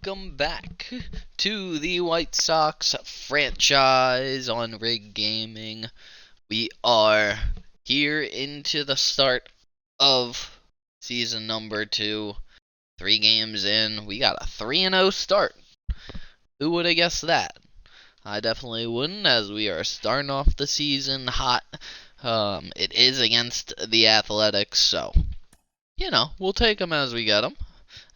welcome back to the White Sox franchise on Rig Gaming. We are here into the start of season number 2. 3 games in, we got a 3-0 start. Who would have guessed that? I definitely wouldn't, as we are starting off the season hot. It is against the Athletics, so, we'll take them as we get them.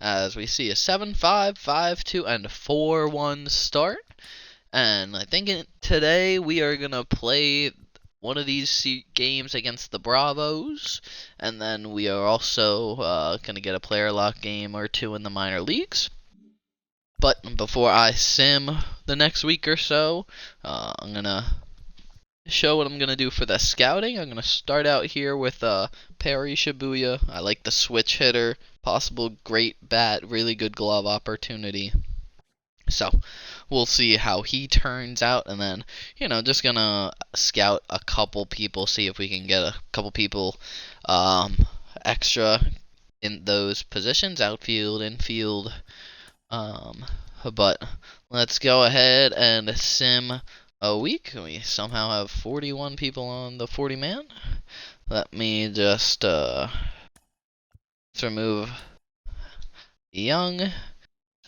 As we see a 7-5, 5-2, and 4-1 start. And I think today we are going to play one of these games against the Bravos. And then we are also going to get a player lock game or two in the minor leagues. But before I sim the next week or so, I'm going to show what I'm going to do for the scouting. I'm going to start out here with Perry Shibuya. I like the switch hitter, possible great bat, really good glove opportunity. So we'll see how he turns out, and then, just going to scout a couple people, see if we can get a couple people extra in those positions, outfield, infield. But let's go ahead and sim a week. We somehow have 41 people on the 40-man. Let me just remove Young,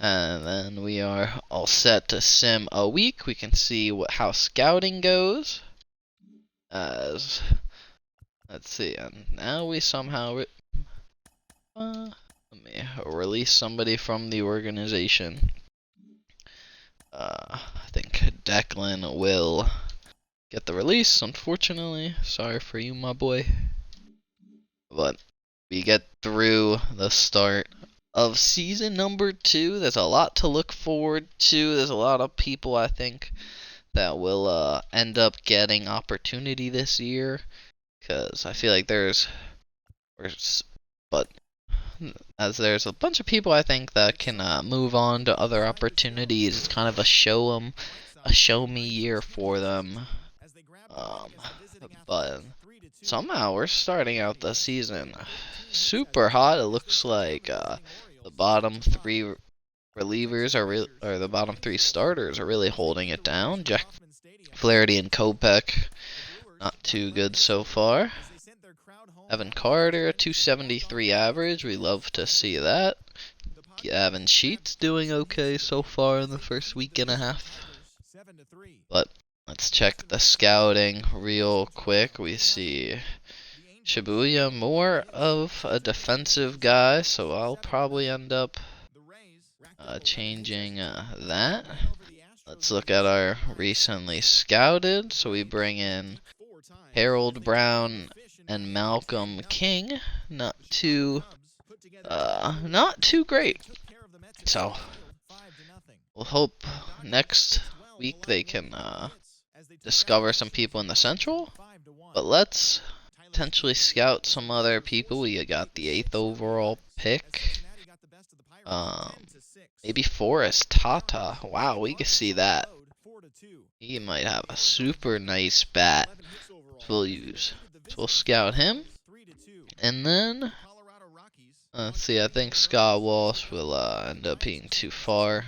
and then we are all set to sim a week. We can see how scouting goes. Let's see, and now we somehow let me release somebody from the organization. I think Declan will get the release, unfortunately. Sorry for you, my boy. But we get through the start of season number 2. There's a lot to look forward to. There's a lot of people, I think, that will end up getting opportunity this year. Because I feel like there's a bunch of people, I think, that can move on to other opportunities. It's kind of a show me year for them. But somehow we're starting out the season super hot. It looks like the bottom 3 relievers or the bottom 3 starters are really holding it down. Jack Flaherty and Kopech, not too good so far. Evan Carter, a 273 average. We love to see that. Gavin Sheets doing okay so far in the first week and a half. But let's check the scouting real quick. We see Shibuya, more of a defensive guy, so I'll probably end up changing that. Let's look at our recently scouted. So we bring in Harold Brown and Malcolm King. Not too great. So we'll hope next week they can discover some people in the Central. But let's potentially scout some other people. We got the 8th overall pick. Maybe Forrest Tata. Wow, we can see that. He might have a super nice bat. We'll use. So we'll scout him. And then, let's see, I think Scott Walsh will end up being too far.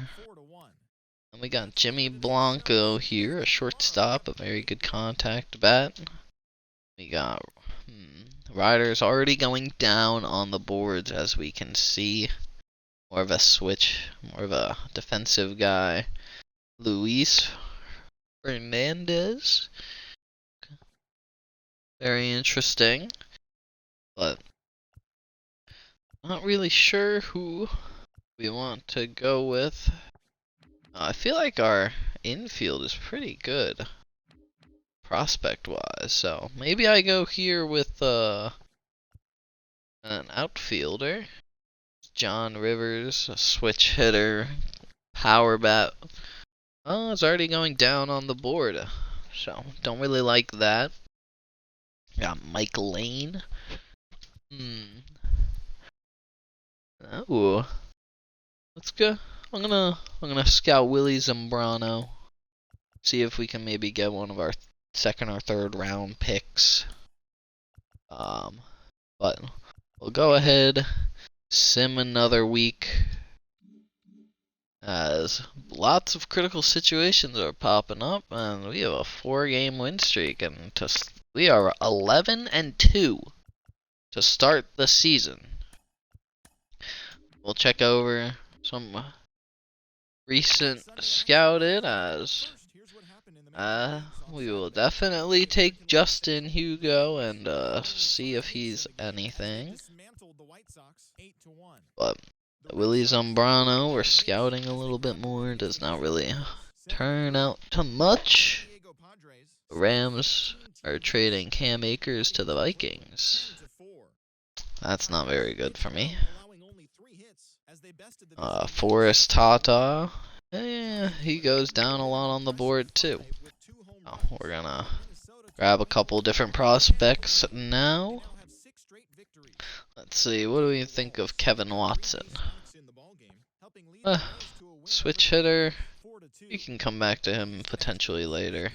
And we got Jimmy Blanco here, a shortstop, a very good contact bat. We got Ryder's already going down on the boards, as we can see. More of a switch, more of a defensive guy. Luis Fernandez. Very interesting. But not really sure who we want to go with. I feel like our infield is pretty good, prospect-wise. So maybe I go here with an outfielder. John Rivers, a switch hitter, power bat. Oh, it's already going down on the board. So don't really like that. Got Mike Lane. Oh, let's go. I'm gonna scout Willie Zambrano. See if we can maybe get one of our 2nd or 3rd round picks. But we'll go ahead, sim another week. as lots of critical situations are popping up, and we have a 4-game win streak, and we are 11-2 to start the season. We'll check over some recent scouted as we will definitely take Justin Hugo and see if he's anything. But Willie Zambrano, we're scouting a little bit more, does not really turn out to much. The Rams are trading Cam Akers to the Vikings. That's not very good for me. Forrest Tata, he goes down a lot on the board too. Oh, we're gonna grab a couple different prospects now. Let's see, what do we think of Kevin Watson? Switch hitter. We can come back to him potentially later.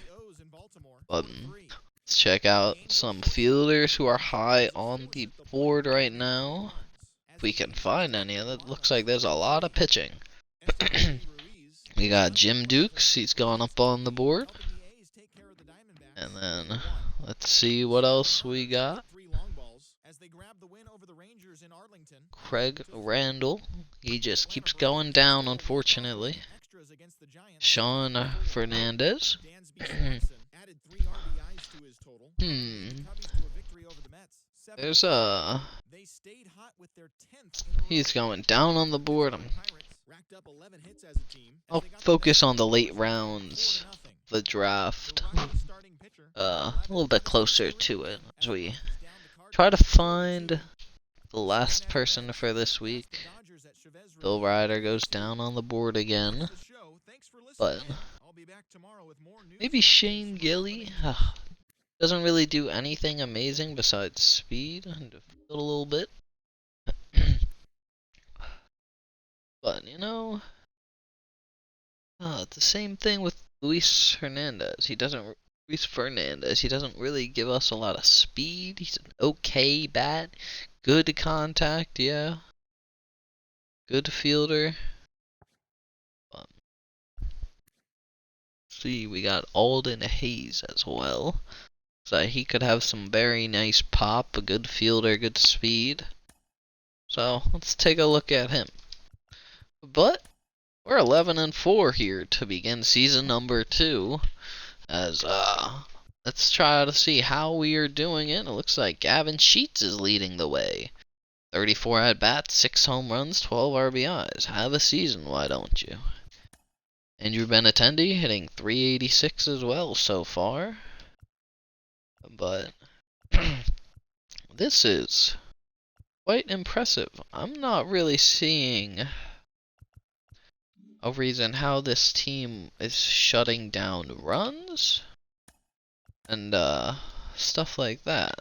But let's check out some fielders who are high on the board right now. If we can find any of it, looks like there's a lot of pitching. We got Jim Dukes, he's gone up on the board. And then let's see what else we got. Craig Randall, he just keeps going down, unfortunately. Sean Fernandez. There's he's going down on the board. I'll focus on the late rounds, the draft, a little bit closer to it as we try to find the last person for this week. Bill Ryder goes down on the board again, but maybe Shane Gilly doesn't really do anything amazing besides speed and a little bit. But you know, it's the same thing with Luis Fernandez. He doesn't really give us a lot of speed. He's an okay bat, good contact, yeah, good fielder. See, we got Alden Hayes as well. So he could have some very nice pop, a good fielder, good speed. So let's take a look at him. But we're 11-4 here to begin season number 2. As let's try to see how we are doing it. It looks like Gavin Sheets is leading the way. 34 at bats, 6 home runs, 12 RBIs. Have a season, why don't you? Andrew Benintendi hitting .386 as well so far. But this is quite impressive. I'm not really seeing a reason how this team is shutting down runs and stuff like that.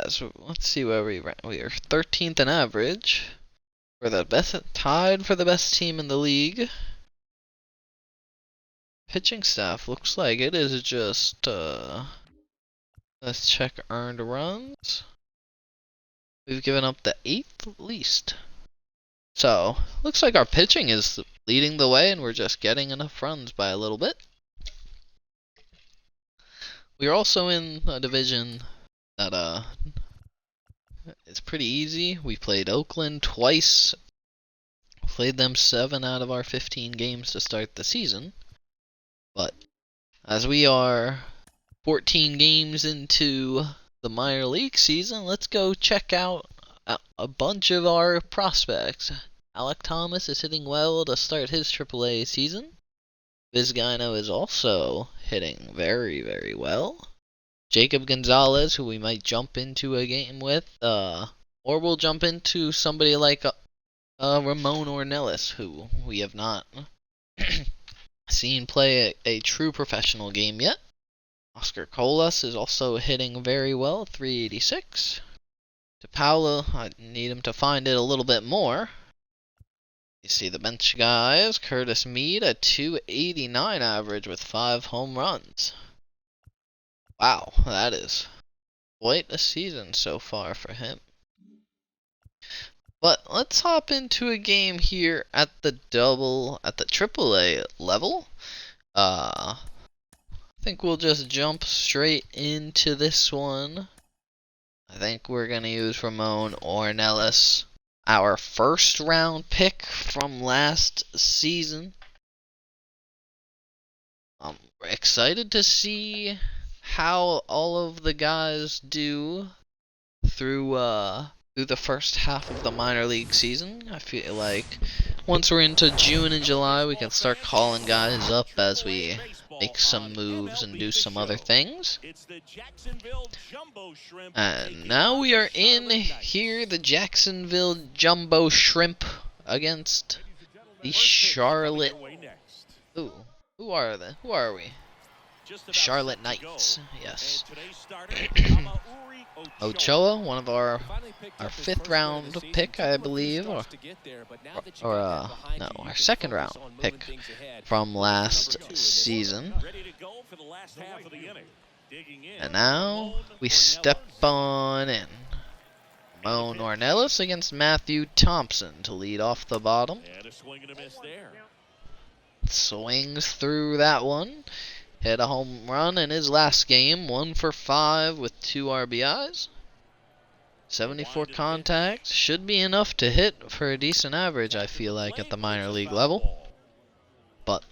So let's see where we are 13th in average. We're tied for the best team in the league. Pitching staff looks like it is just let's check earned runs. We've given up the 8th least. So, looks like our pitching is leading the way and we're just getting enough runs by a little bit. We're also in a division that is pretty easy. We played Oakland twice. Played them 7 out of our 15 games to start the season. But as we are 14 games into the minor league season, let's go check out a bunch of our prospects. Alec Thomas is hitting well to start his AAA season. Vizcaino is also hitting very, very well. Jacob Gonzalez, who we might jump into a game with, or we'll jump into somebody like Roman Ornelas, who we have not seen play a true professional game yet. Oscar Colas is also hitting very well, .386. To Paolo, I need him to find it a little bit more. You see the bench guys, Curtis Mead, a .289 average with 5 home runs. Wow, that is quite a season so far for him. But let's hop into a game here at the AAA level. I think we'll just jump straight into this one. I think we're gonna use Roman Ornelas, our first round pick from last season. I'm excited to see how all of the guys do through the first half of the minor league season. I feel like once we're into June and July, we can start calling guys up as we make some moves and do some other things. And now we are in here, the Jacksonville Jumbo Shrimp against the Charlotte. Ooh, who are they? Who are we? Charlotte Knights, yes. Ochoa, one of our 5th round pick, I believe, or no, our 2nd round pick from last season. And now we step on in. Roman Ornelas against Matthew Thompson to lead off the bottom. Swings through that one. Hit a home run in his last game, 1 for 5 with 2 RBIs. 74 contacts, should be enough to hit for a decent average, I feel like, at the minor league level. But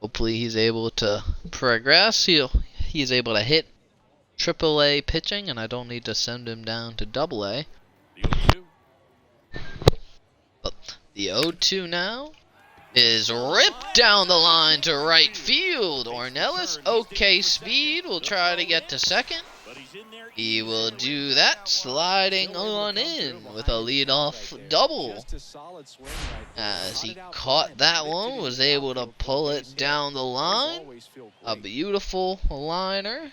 hopefully he's able to progress. He's able to hit AAA pitching, and I don't need to send him down to AA. But the 0-2 now is ripped down the line to right field. Ornelas, okay speed, will try to get to second. He will do that, sliding on in with a leadoff double. As he caught that one, was able to pull it down the line. A beautiful liner.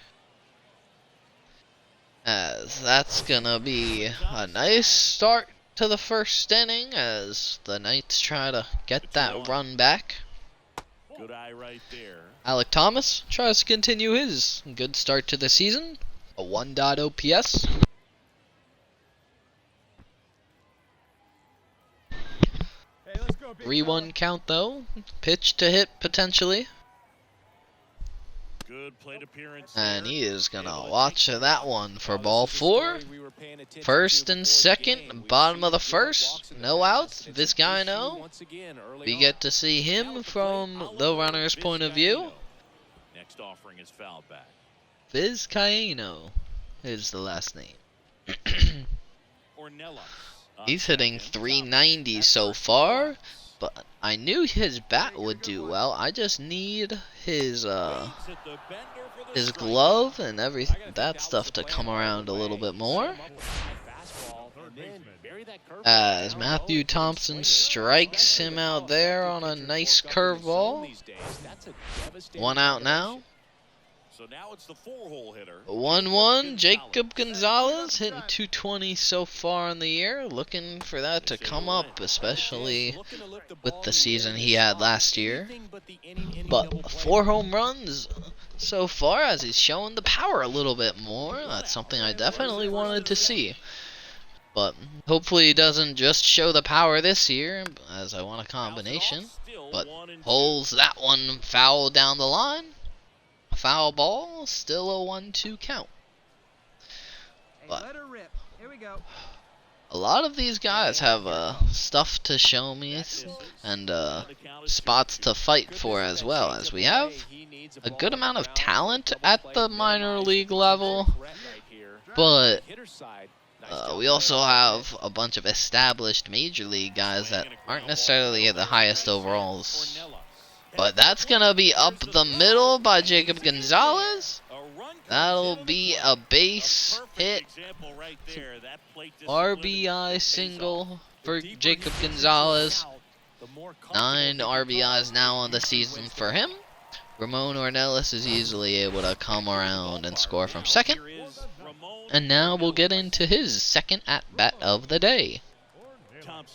As that's gonna be a nice start to the first inning as the Knights try to get that run back. Good eye right there. Alec Thomas tries to continue his good start to the season. A 1.0 OPS. Hey, let's go, 3-1 count though. Pitch to hit potentially. Good plate appearance. And he is gonna watch that one for ball 4. First and second, bottom of the first, no outs. Vizcaino, we get to see him from the runner's point of view. Next offering is foul back. Vizcaino is the last name. Ornelas. He's hitting 390 so far, but I knew his bat would do well. I just need his glove and that stuff to come around a little bit more. As Matthew Thompson strikes him out there on a nice curveball. 1 out now. So now it's the 4-hole hitter. 1-1, Jacob Gonzalez hitting 220 so far in the year. Looking for that to come up, especially with the season he had last year. But 4 home runs so far as he's showing the power a little bit more. That's something I definitely wanted to see. But hopefully he doesn't just show the power this year, as I want a combination. But holds that one foul down the line. Foul ball, still a 1-2 count. But a lot of these guys have stuff to show me and spots to fight for as well, as we have a good amount of talent at the minor league level, but we also have a bunch of established major league guys that aren't necessarily at the highest overalls. But that's going to be up the middle by Jacob Gonzalez. That'll be a base hit. RBI single for Jacob Gonzalez. 9 RBIs now on the season for him. Roman Ornelas is easily able to come around and score from second. And now we'll get into his second at-bat of the day.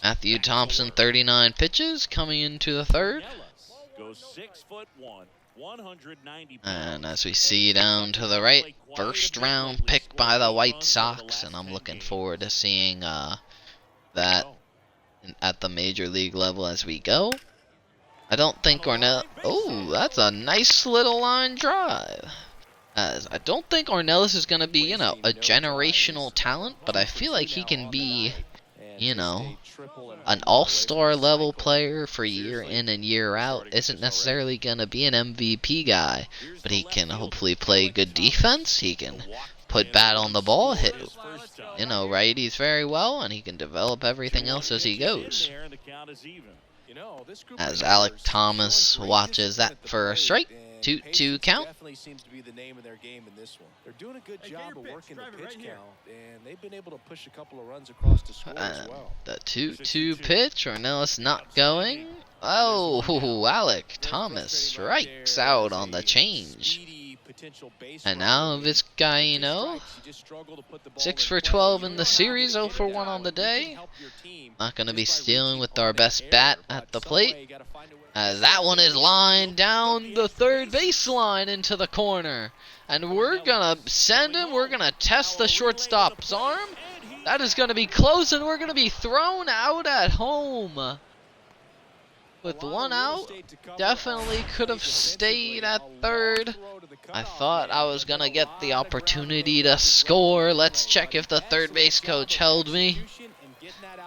Matthew Thompson, 39 pitches, coming into the third. Goes 6'1", 190 pounds. And as we see down to the right, first round pick by the White Sox, and I'm looking forward to seeing that at the major league level as we go. I don't think Ornelas. Oh, that's a nice little line drive. As I don't think Ornelas is going to be, a generational talent, but I feel like he can be, an all-star level player for year in and year out. Isn't necessarily going to be an MVP guy, but he can hopefully play good defense. He can put bat on the ball, hit, righties very well, and he can develop everything else as he goes. As Alec Thomas watches that for a strike. 2-2 count. Definitely seems to be the name of their game in this one. They're doing a good job of working the pitch count, and they've been able to push a couple of runs across to score as well. The 2-2 pitch. Ornelas not going. Oh, Alec Thomas strikes out on the change. And now this guy, 6 for 12 in the series, 0 for 1 on the day. Not going to be stealing with our best bat at the plate. That one is lined down the third baseline into the corner. And we're going to send him. We're going to test the shortstop's arm. That is going to be close, and we're going to be thrown out at home. With one out, definitely could have stayed at third. I thought I was going to get the opportunity to score. Let's check if the third base coach held me.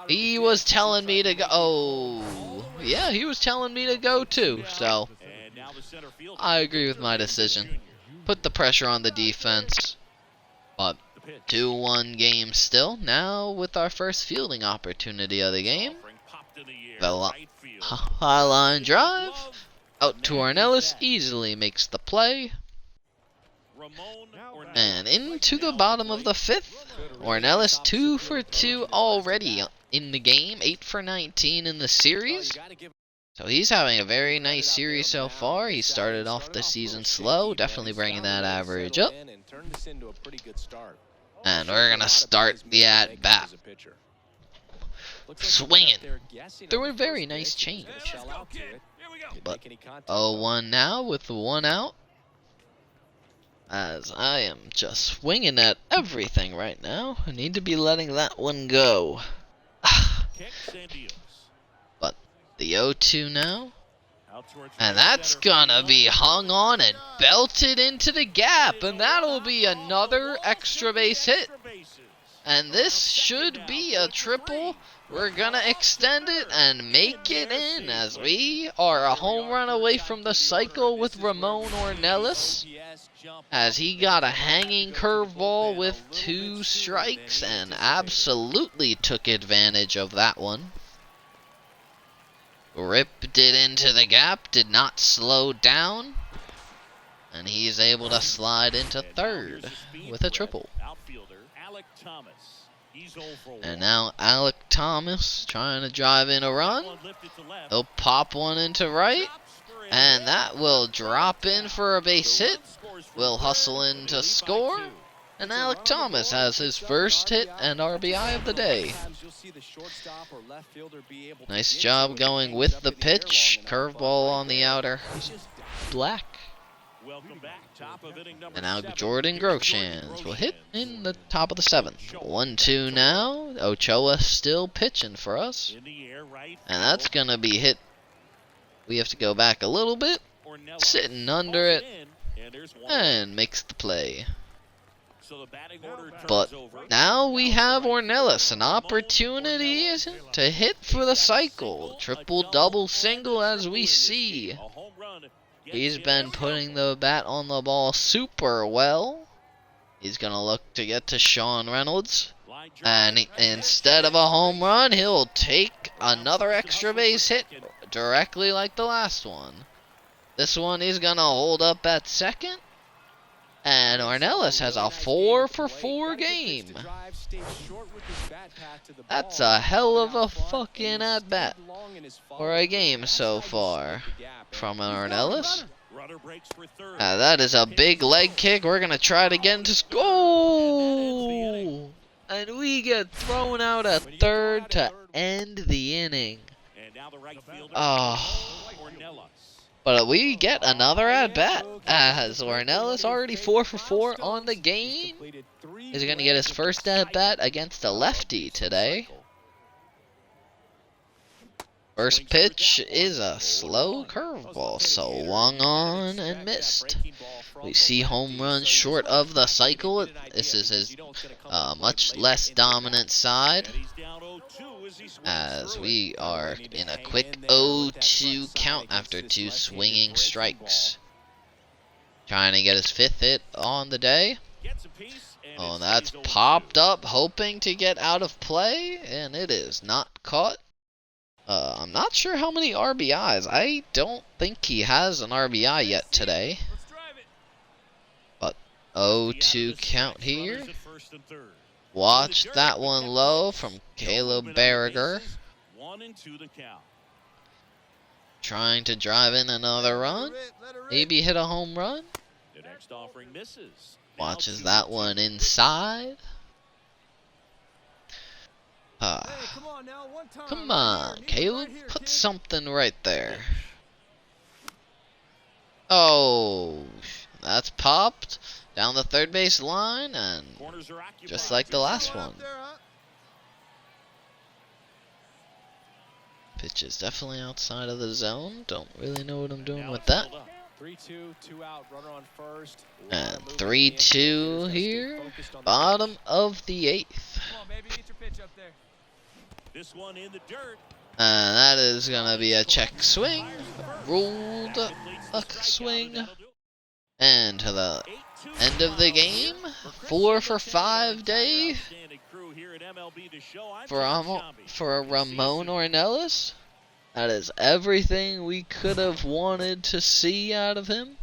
He was telling me to go. Oh, yeah, he was telling me to go too. So, I agree with my decision. Put the pressure on the defense. But 2-1 game still. Now with our first fielding opportunity of the game. High line drive. Out to Ornelas. Easily makes the play. And into the bottom of the fifth. Ornelas 2 for 2 already in the game. 8 for 19 in the series. So he's having a very nice series so far. He started off the season slow. Definitely bringing that average up. And we're going to start the at-bat. Swinging. Through a very nice change. But 0-1 now with the 1 out. As I am just swinging at everything right now. I need to be letting that one go. But the 0-2 now. And that's gonna be hung on and belted into the gap. And that'll be another extra base hit. And this should be a triple. We're gonna extend it and make it in, as we are a home run away from the cycle with Roman Ornelas, as he got a hanging curveball with 2 strikes and absolutely took advantage of that one. Ripped it into the gap, did not slow down, and he's able to slide into third with a triple. And now Alec Thomas trying to drive in a run. He'll pop one into right. And that will drop in for a base hit. Will hustle in to score. And Alec Thomas has his first hit and RBI of the day. Nice job going with the pitch. Curveball on the outer black. And now Jordan Groshans will hit in the top of the 7th. 1-2 now. Ochoa still pitching for us. And that's going to be hit. We have to go back a little bit. Sitting under it. And makes the play. But now we have Ornelas, an opportunity to hit for the cycle. Triple, double, single as we see. He's been putting the bat on the ball super well. He's going to look to get to Sean Reynolds. And instead of a home run, he'll take another extra base hit directly like the last one. This one he's going to hold up at second. And Ornelas has a 4 for 4 game. That's a hell of a fucking at-bat for a game so far from Ornelas. That is a big leg kick. We're going to try to get into goal. And we get thrown out at third to end the inning. Oh. But we get another at-bat, as Ornelas already 4 for 4 on the game. Is he going to get his first at-bat against a lefty today? First pitch is a slow curveball, swung on and missed. We see home run short of the cycle. This is his much less dominant side, as we are in a quick 0-2 count after 2 swinging strikes. Trying to get his 5th hit on the day. Oh, that's popped up, hoping to get out of play, and it is not caught. I'm not sure how many RBIs. I don't think he has an RBI yet today. But 0-2 count here. Watch that one low from Caleb Berriger. Trying to drive in another run. Maybe hit a home run. Watches that one inside. Come on, Caleb. Put something right there. Oh, that's popped down the third base line, and just like the last one. Pitch is definitely outside of the zone. Don't really know what I'm doing with that. 3-2, 2 out, runner on first. And 3-2 here. Bottom of the 8th. Come on, baby, get your pitch up there. This one in the dirt. And that is going to be a check swing. Ruled a swing. And to the end of the game. 4 for 5 day for Roman Ornelas. That is everything we could have wanted to see out of him.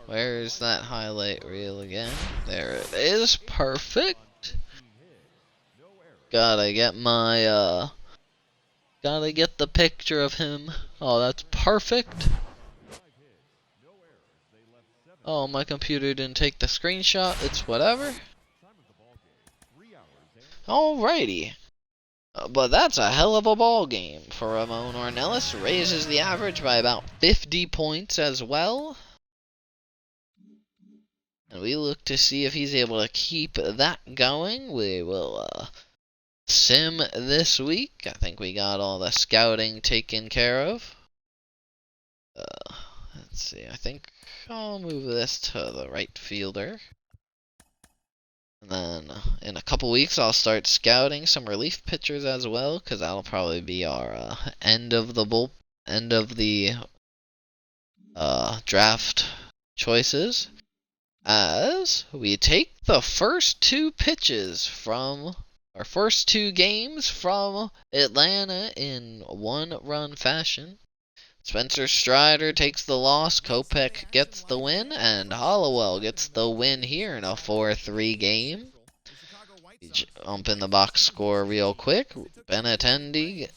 Where's that highlight reel again? There it is. Perfect. Gotta get my gotta get the picture of him. Oh, that's perfect. Oh, my computer didn't take the screenshot. It's whatever. Alrighty. But that's a hell of a ball game for Roman Ornelas. Raises the average by about 50 points as well. And we look to see if he's able to keep that going. We will sim this week. I think we got all the scouting taken care of. Let's see. I think I'll move this to the right fielder. And then in a couple weeks, I'll start scouting some relief pitchers as well, because that'll probably be our end of the draft choices. As we take the first 2 pitches from our first 2 games from Atlanta in 1-run fashion. Spencer Strider takes the loss, Kopech gets the win, and Hollowell gets the win here in a 4-3 game. Jump in the box score real quick. Benintendi,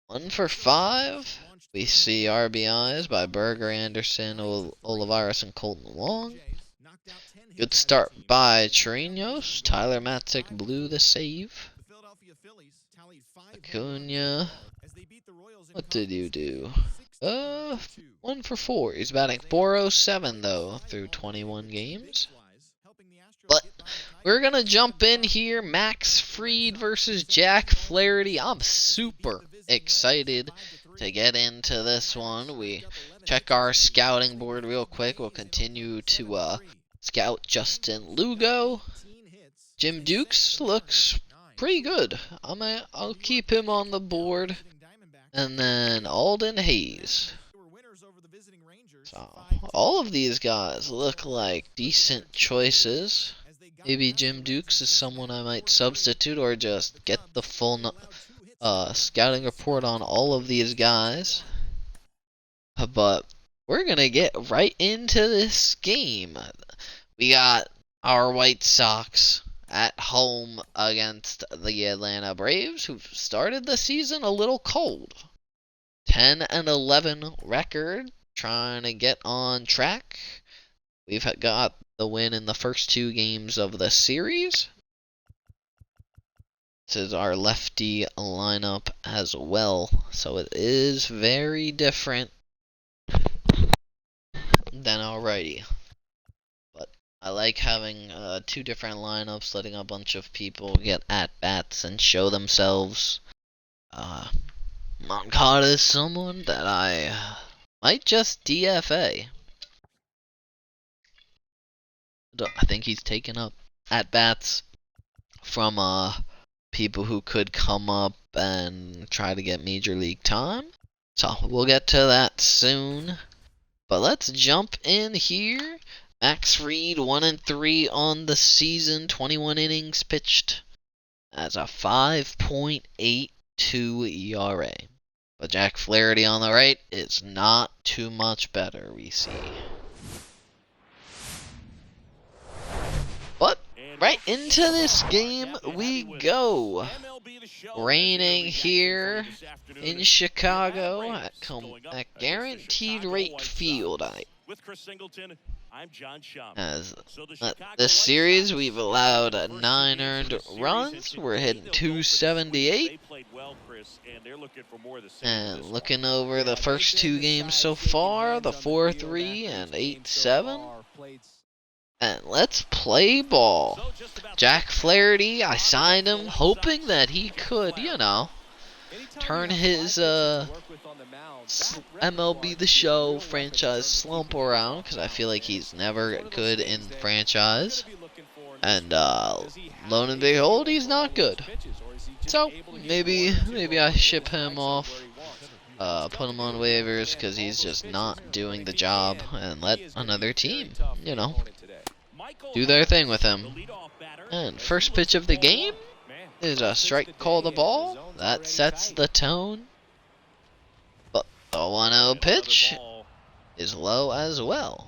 1 for 5. We see RBIs by Berger, Anderson, Olivares, and Colton Wong. Good start by Chirinos. Tyler Matzik blew the save. Acuna. What did you do? 1 for 4. He's batting .407 though through 21 games. But we're gonna jump in here. Max Fried versus Jack Flaherty. I'm super excited to get into this one. We check our scouting board real quick. We'll continue to scout Justin Lugo. Jim Dukes looks pretty good. I'll keep him on the board. And then Alden Hayes. So, all of these guys look like decent choices. Maybe Jim Dukes is someone I might substitute, or just get the full scouting report on all of these guys. But we're going to get right into this game. We got our White Sox at home against the Atlanta Braves, who've started the season a little cold. 10-11 record, trying to get on track. We've got the win in the first 2 games of the series. This is our lefty lineup as well, so it is very different than our righty. But I like having two different lineups, letting a bunch of people get at-bats and show themselves. Moncada is someone that I might just DFA. I think he's taken up at-bats from people who could come up and try to get major league time. So we'll get to that soon. But let's jump in here. Max Fried 1-3 on the season, 21 innings pitched. As a 5.82 ERA. But Jack Flaherty on the right is not too much better, we see. But right into this game we go. Raining here in Chicago at Guaranteed Rate Field. As this series, we've allowed 9 earned runs. We're hitting 278. And looking over the first two games so far, the 4-3 and 8-7. And let's play ball. Jack Flaherty, I signed him hoping that he could, turn his MLB The Show franchise slump around, because I feel like he's never good in franchise. And lo and behold, he's not good. So maybe I ship him off, put him on waivers because he's just not doing the job, and let another team, do their thing with him. And first pitch of the game is a strike call the ball. That sets the tone. But the 1-0 pitch is low as well.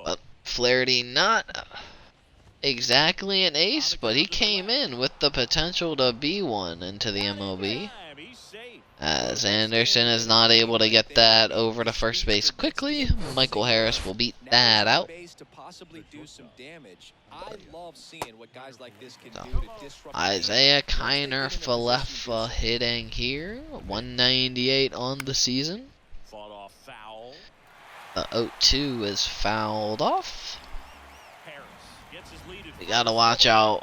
But Flaherty not exactly an ace, but he came in with the potential to be one into the MLB. As Anderson is not able to get that over to first base quickly, Michael Harris will beat that out. Isaiah Kiner Falefa hitting here, 198 on the season. The 0-2 is fouled off. We gotta watch out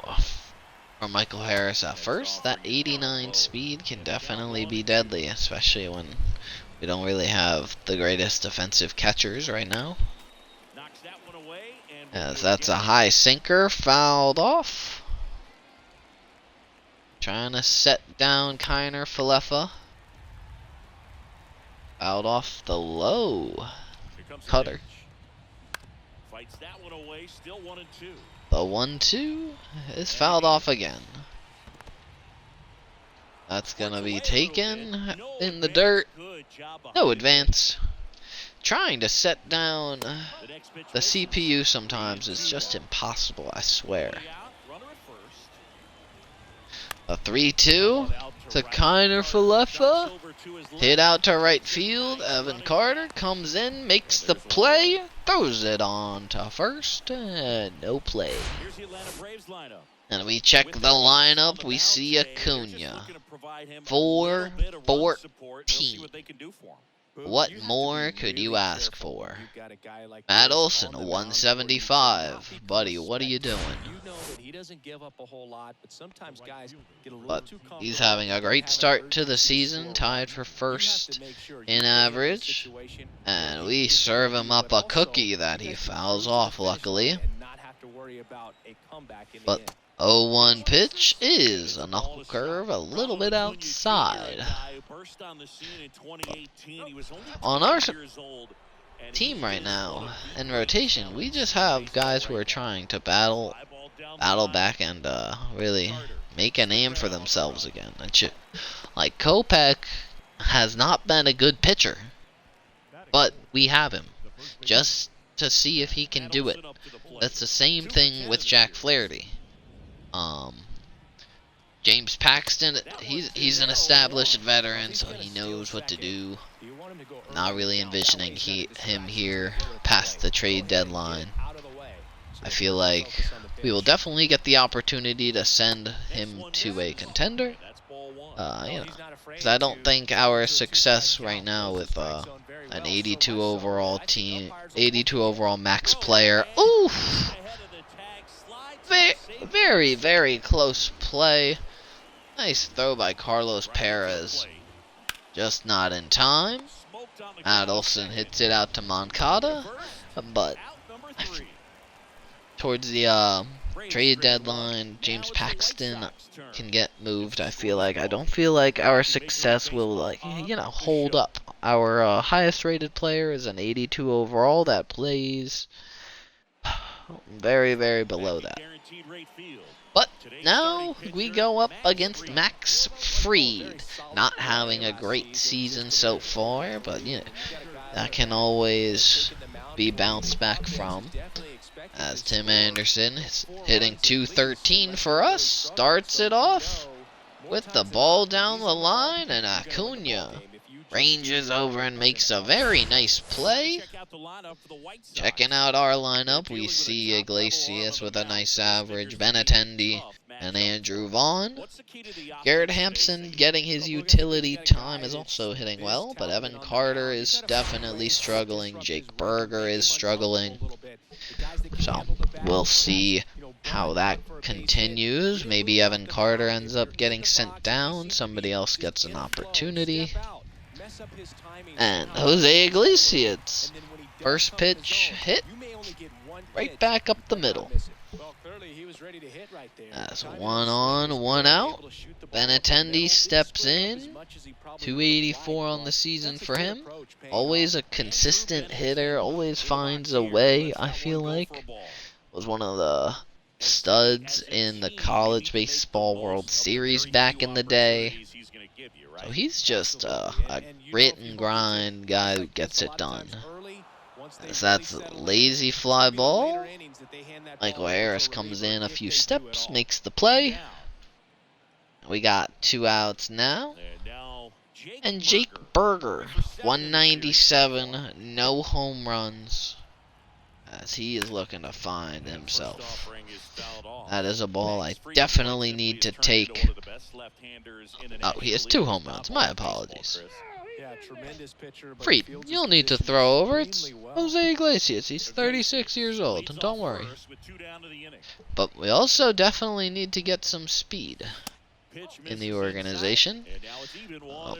for Michael Harris at first. That 89 speed can definitely be deadly, especially when we don't really have the greatest defensive catchers right now. As that's a high sinker, fouled off. Trying to set down Kiner Falefa. Fouled off the low cutter. The 1-2 is fouled off again. That's gonna be taken in the dirt. No advance. Trying to set down the CPU sometimes is just impossible, I swear. A 3-2 to Kiner Falefa. Hit out to right field. Evan Carter comes in, makes the play, throws it on to first, and no play. And we check the lineup, we see Acuna. 4-14. What more could you ask for? Matt Olson, 175. Buddy, what are you doing? But he's having a great start to the season, tied for first in average. And we serve him up a cookie that he fouls off, luckily. But 0-1 pitch is a knuckle curve, a little bit outside. On our team right now, in rotation, we just have guys who are trying to battle back and really make a name for themselves again. Like Kopech has not been a good pitcher, but we have him just to see if he can do it. That's the same thing with Jack Flaherty. James Paxton, he's an established veteran, so he knows what to do. Not really envisioning him here past the trade deadline. I feel like we will definitely get the opportunity to send him to a contender. Because I don't think our success right now with an 82 overall team, 82 overall max player. Oof! Very, very close play. Nice throw by Carlos Perez. Just not in time. Adelson hits it out to Moncada, but towards the trade deadline, James Paxton can get moved. I don't feel like our success will, hold up. Our highest rated player is an 82 overall that plays very, very below that. But now we go up against Max Fried, not having a great season so far, but that can always be bounced back from. As Tim Anderson is hitting .213 for us, starts it off with the ball down the line, and Acuna ranges over and makes a very nice play. Checking out our lineup, we see Iglesias with a nice average, Benintendi, and Andrew Vaughn. Garrett Hampson getting his utility time is also hitting well, but Evan Carter is definitely struggling. Jake Berger is struggling. So we'll see how that continues. Maybe Evan Carter ends up getting sent down. Somebody else gets an opportunity. And Jose Iglesias, first pitch hit, right back up the middle. That's 1 on, 1 out. Benintendi steps in. 284 on the season for him. Always a consistent hitter, always finds a way, I feel like. Was one of the studs in the College Baseball World Series back in the day. So he's just a grit and grind guy who gets it done. As that's a lazy fly ball. Michael Harris comes in a few steps, makes the play. We got 2 outs now. And Jake Berger, 197, no home runs, as he is looking to find himself. That is a ball I definitely need to take. Oh, he has 2 home runs. My apologies. Fried, you'll need to throw over. It's Jose Iglesias. He's 36 years old. Don't worry. But we also definitely need to get some speed in the organization.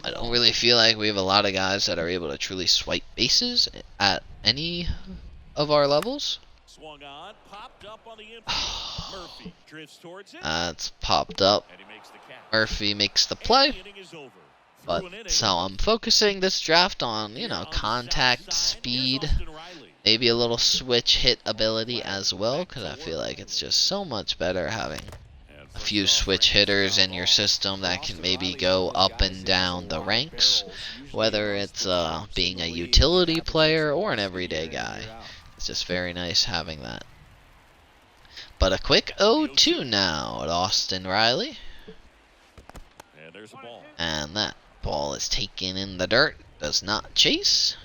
I don't really feel like we have a lot of guys that are able to truly swipe bases at any of our levels. That's popped up. Murphy makes the play. But so I'm focusing this draft on, contact, speed, maybe a little switch hit ability as well, because I feel like it's just so much better having a few switch hitters in your system that can maybe go up and down the ranks, whether it's being a utility player or an everyday guy. It's just very nice having that. But a quick 0-2 now at Austin Riley. And that ball is taken in the dirt. Does not chase.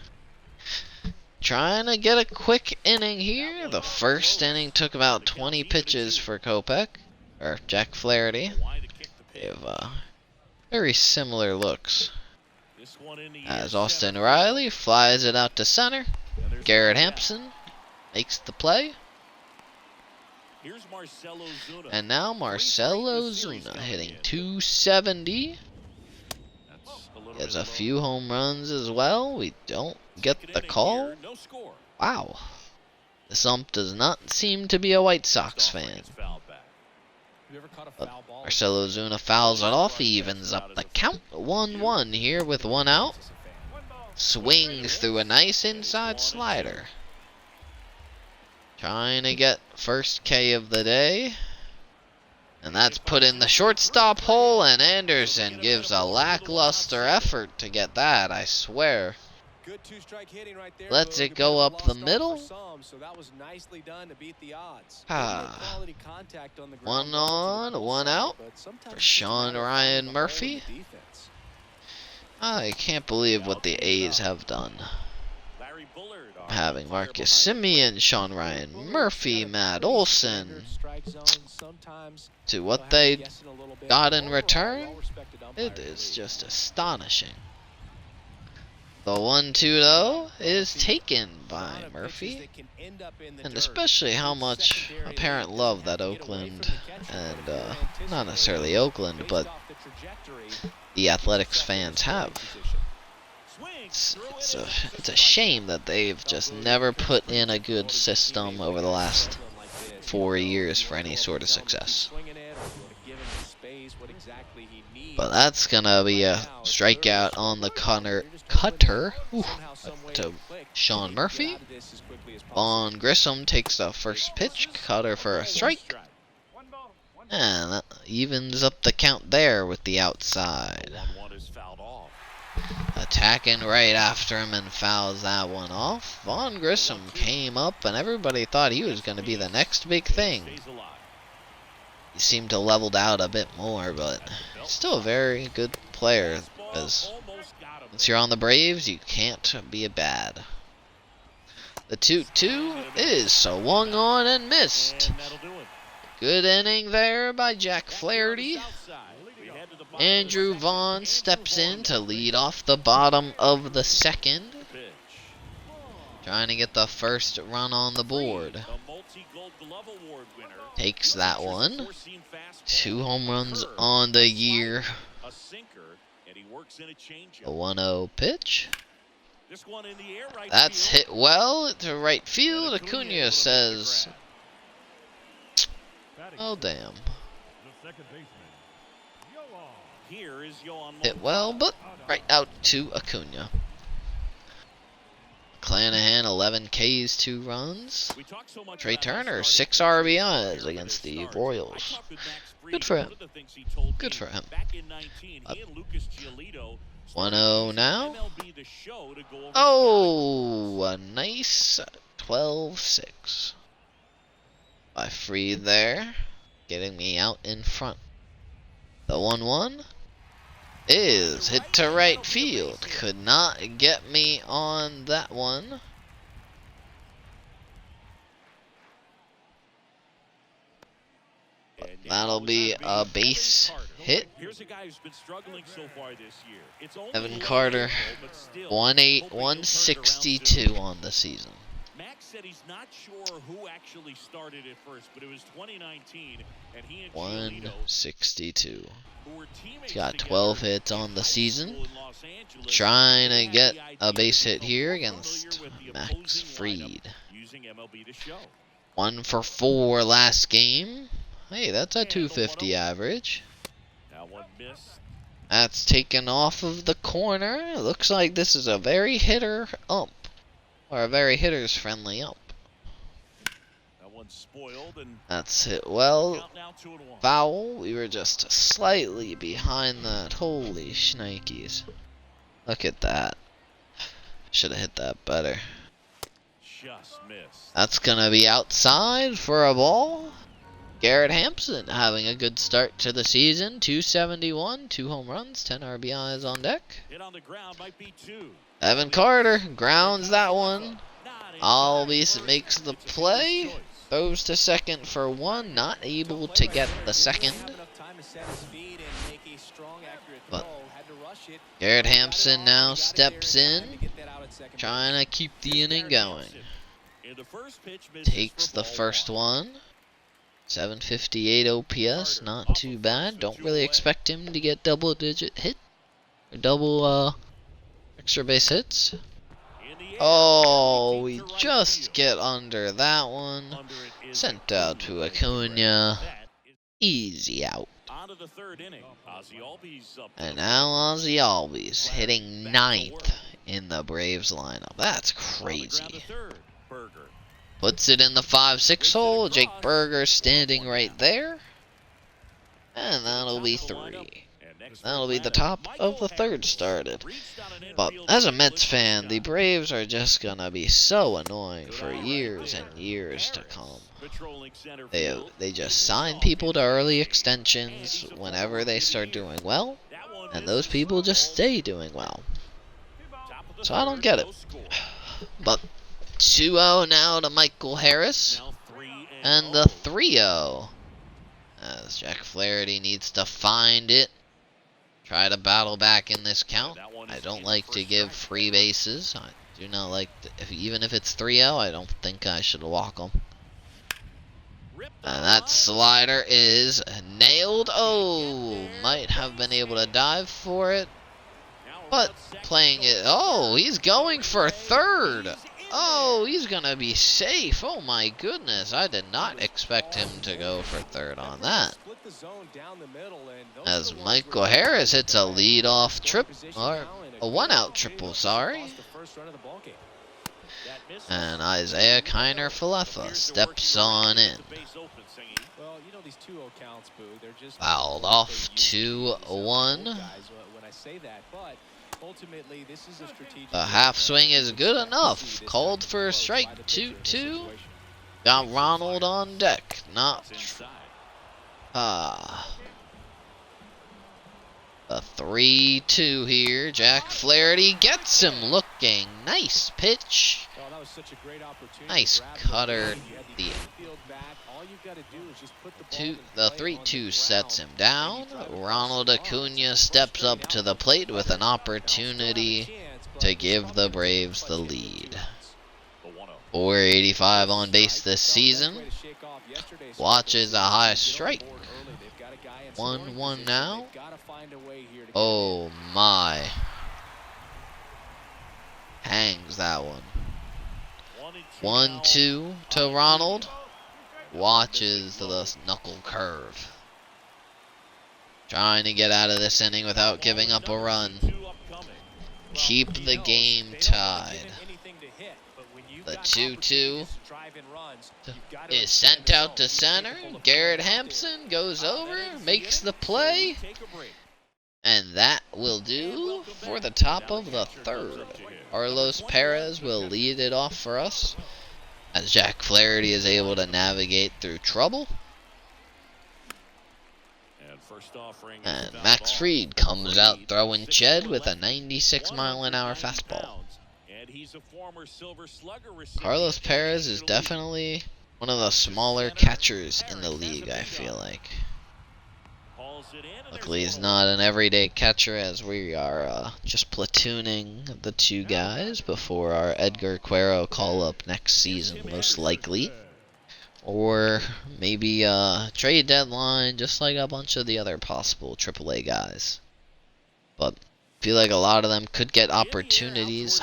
Trying to get a quick inning here. The first inning took about 20 pitches for Kopech. Or Jack Flaherty. They have very similar looks. As Austin Riley flies it out to center. Garrett Hampson makes the play. And now Marcelo Zuna hitting .270. He has a few home runs as well. We don't get the call. Wow. This ump does not seem to be a White Sox fan. But Marcelo Zuna fouls it off. He evens up the count. 1-1 here with 1 out. Swings through a nice inside slider. Trying to get first K of the day. And that's put in the shortstop hole, and Anderson gives a lackluster effort to get that, I swear. Lets it go up the middle. 1 on, 1 out for Sean Ryan Murphy. I can't believe what the A's have done. Having Marcus Semien, Sean Ryan Murphy, Matt Olson, to what they got in return, it is just astonishing. The 1-2 though is taken by Murphy, and especially how much apparent love that Oakland and not necessarily Oakland, but the Athletics fans have. It's a shame that they've just never put in a good system over the last 4 years for any sort of success. But that's gonna be a strikeout on the cutter to Sean Murphy. Vaughn Grissom takes the first pitch, cutter for a strike. And that evens up the count there with the outside. Attacking right after him and fouls that one off. Vaughn Grissom came up and everybody thought he was going to be the next big thing. He seemed to leveled out a bit more, but he's still a very good player. Because once you're on the Braves, you can't be bad. The 2-2 is swung on and missed. Good inning there by Jack Flaherty. Andrew Vaughn steps in to lead off the bottom of the second. Trying to get the first run on the board. Takes that one. 2 home runs on the year. A 1-0 pitch. That's hit well to right field. Acuna says, oh damn. Hit well, but right out to Acuna. Clanahan, 11 Ks, 2 runs. Trey Turner, 6 RBIs against the Royals. Good for him. Good for him. 1-0 now. Oh, a nice 12-6. By Freed there, getting me out in front. The 1-1 is hit to right field. Could not get me on that one. But that'll be a base hit. Evan Carter, 1-8, 162 on the season. Max said he's not sure who actually started at first, but it was 2019, and he and 162. He's got 12 hits on the season. Trying to get a base hit here against Max Fried. 1 for 4 last game. Hey, that's a 250 average. That's taken off of the corner. It looks like this is a very hitter ump. Or a very hitters friendly ump. That's hit well. Foul. We were just slightly behind that. Holy shnikes. Look at that. Should have hit that better. That's gonna be outside for a ball. Garrett Hampson having a good start to the season. 271, 2 home runs, 10 RBIs on deck. Evan Carter grounds that one. Albies makes the play. Throws to second for 1. Not able to get the second. But Garrett Hampson now steps in. Trying to keep the inning going. Takes the first one. 758 OPS. Not too bad. Don't really expect him to get double-digit hit. Or double, extra base hits. Oh, we just get under that one. Sent out to Acuna. Easy out. And now Ozzy Albies hitting 9th in the Braves lineup. That's crazy. Puts it in the 5-6 hole. Jake Berger standing right there. And that'll be 3. That'll be the top of the 3rd started. But as a Mets fan, the Braves are just gonna be so annoying for years and years to come. They just sign people to early extensions whenever they start doing well, and those people just stay doing well. So I don't get it. But 2-0 now to Michael Harris, and the 3-0 as Jack Flaherty needs to find it. try to battle back in this count. I don't like to give free bases. I do not like, even if it's 3-0, I don't think I should walk them. And that slider is nailed. Oh, might have been able to dive for it. But playing it. Oh, he's going for third. Oh, he's going to be safe. Oh, my goodness. I did not expect him to go for third on that. As Michael Harris hits a leadoff trip, or a one-out triple, sorry. And Isaiah Kiner Falefa steps on in. Fouled off 2-1. The half swing is good enough. Called for a strike. 2-2. Got Ronald on deck. Not. A 3-2 here. Jack Flaherty gets him looking. Nice pitch. Nice cutter. The 3-2 sets him down. Ronald Acuna steps up to the plate with an opportunity to give the Braves the lead. 485 on base this season. Watches a high strike. 1-1 now. Oh my. Hangs that one. 1-2 to Ronald. Watches the knuckle curve. Trying to get out of this inning without giving up a run. Keep the game tied. The 2-2 is sent out to center. Garrett Hampson goes over, makes the play. And that will do for the top of the third. Carlos Perez will lead it off for us, as Jack Flaherty is able to navigate through trouble. And Max Fried comes out throwing Ched with a 96-mile-an-hour fastball. Carlos Perez is definitely one of the smaller catchers in the league, I feel like. Luckily, he's not an everyday catcher, as we are just platooning the two guys before our Edgar Cuero call-up next season, most likely. Or maybe a trade deadline, just like a bunch of the other possible AAA guys. But I feel like a lot of them could get opportunities.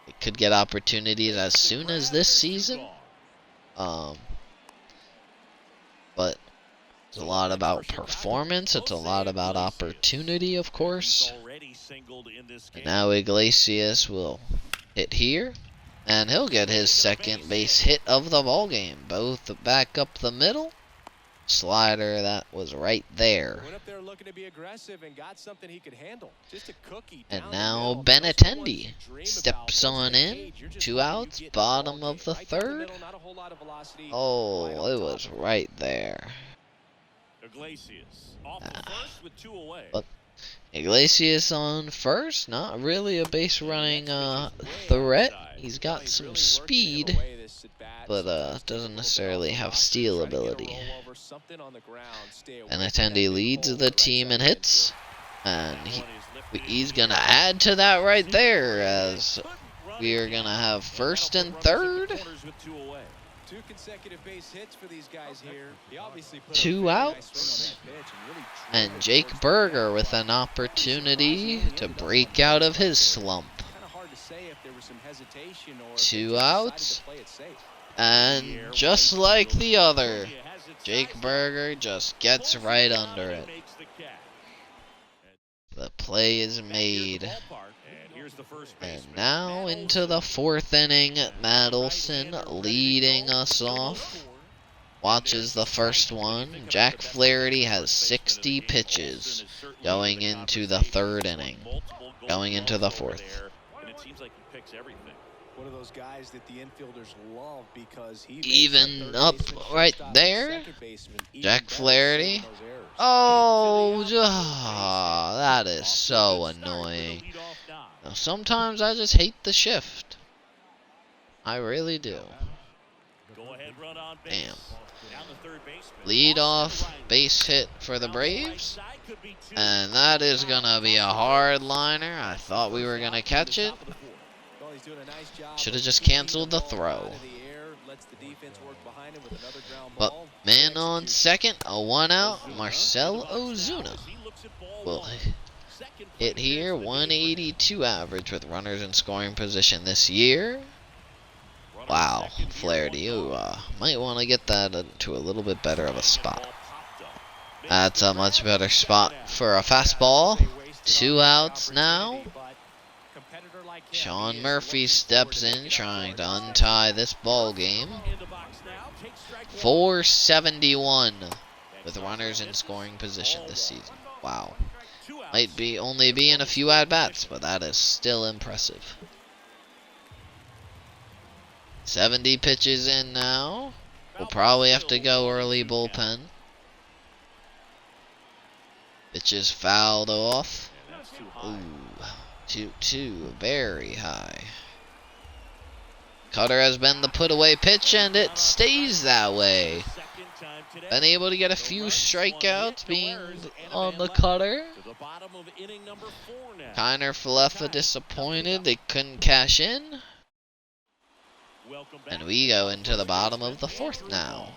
They could get opportunities as soon as this season. But it's a lot about performance. It's a lot about opportunity, of course. And now Iglesias will hit here. And he'll get his second base hit of the ball game. Both back up the middle. Slider that was right there. And now Benintendi steps on in. 2 outs, bottom of the third. Oh, it was right there. But Iglesias on first, not really a base running threat. He's got some speed, but doesn't necessarily have steal ability. Benintendi leads the team in hits, and he's gonna add to that right there, as we are gonna have first and third. 2 consecutive base hits for these guys here. 2 outs. And Jake Berger with an opportunity to break out of his slump. 2 outs. And just like the other, Jake Berger just gets right under it. The play is made. And now into the 4th inning, Madelson leading us off. Watches the first one. Jack Flaherty has 60 pitches going into the 3rd inning. Going into the 4th. One of those guys that the infielders love because he even up right there. Jack Flaherty. Oh, that is so annoying. Now, sometimes I just hate the shift. I really do. Damn. Lead-off base hit for the Braves. And that is going to be a hard liner. I thought we were going to catch it. Should have just canceled the throw. But man on second, a 1 out. Marcell Ozuna will hit here. 182 average with runners in scoring position this year. Wow, Flaherty, you might want to get that to a little bit better of a spot. That's a much better spot for a fastball. 2 outs now. Sean Murphy steps in trying to untie this ball game. 471 with runners in scoring position this season. Wow. Might be only be in a few at-bats, but that is still impressive. 70 pitches in now. We'll probably have to go early bullpen. Pitches fouled off. Ooh, 2-2, very high. Cutter has been the put-away pitch, and it stays that way. Been able to get a few strikeouts being on the cutter. Kiner Falefa disappointed. They couldn't cash in. And we go into the bottom of the 4th now.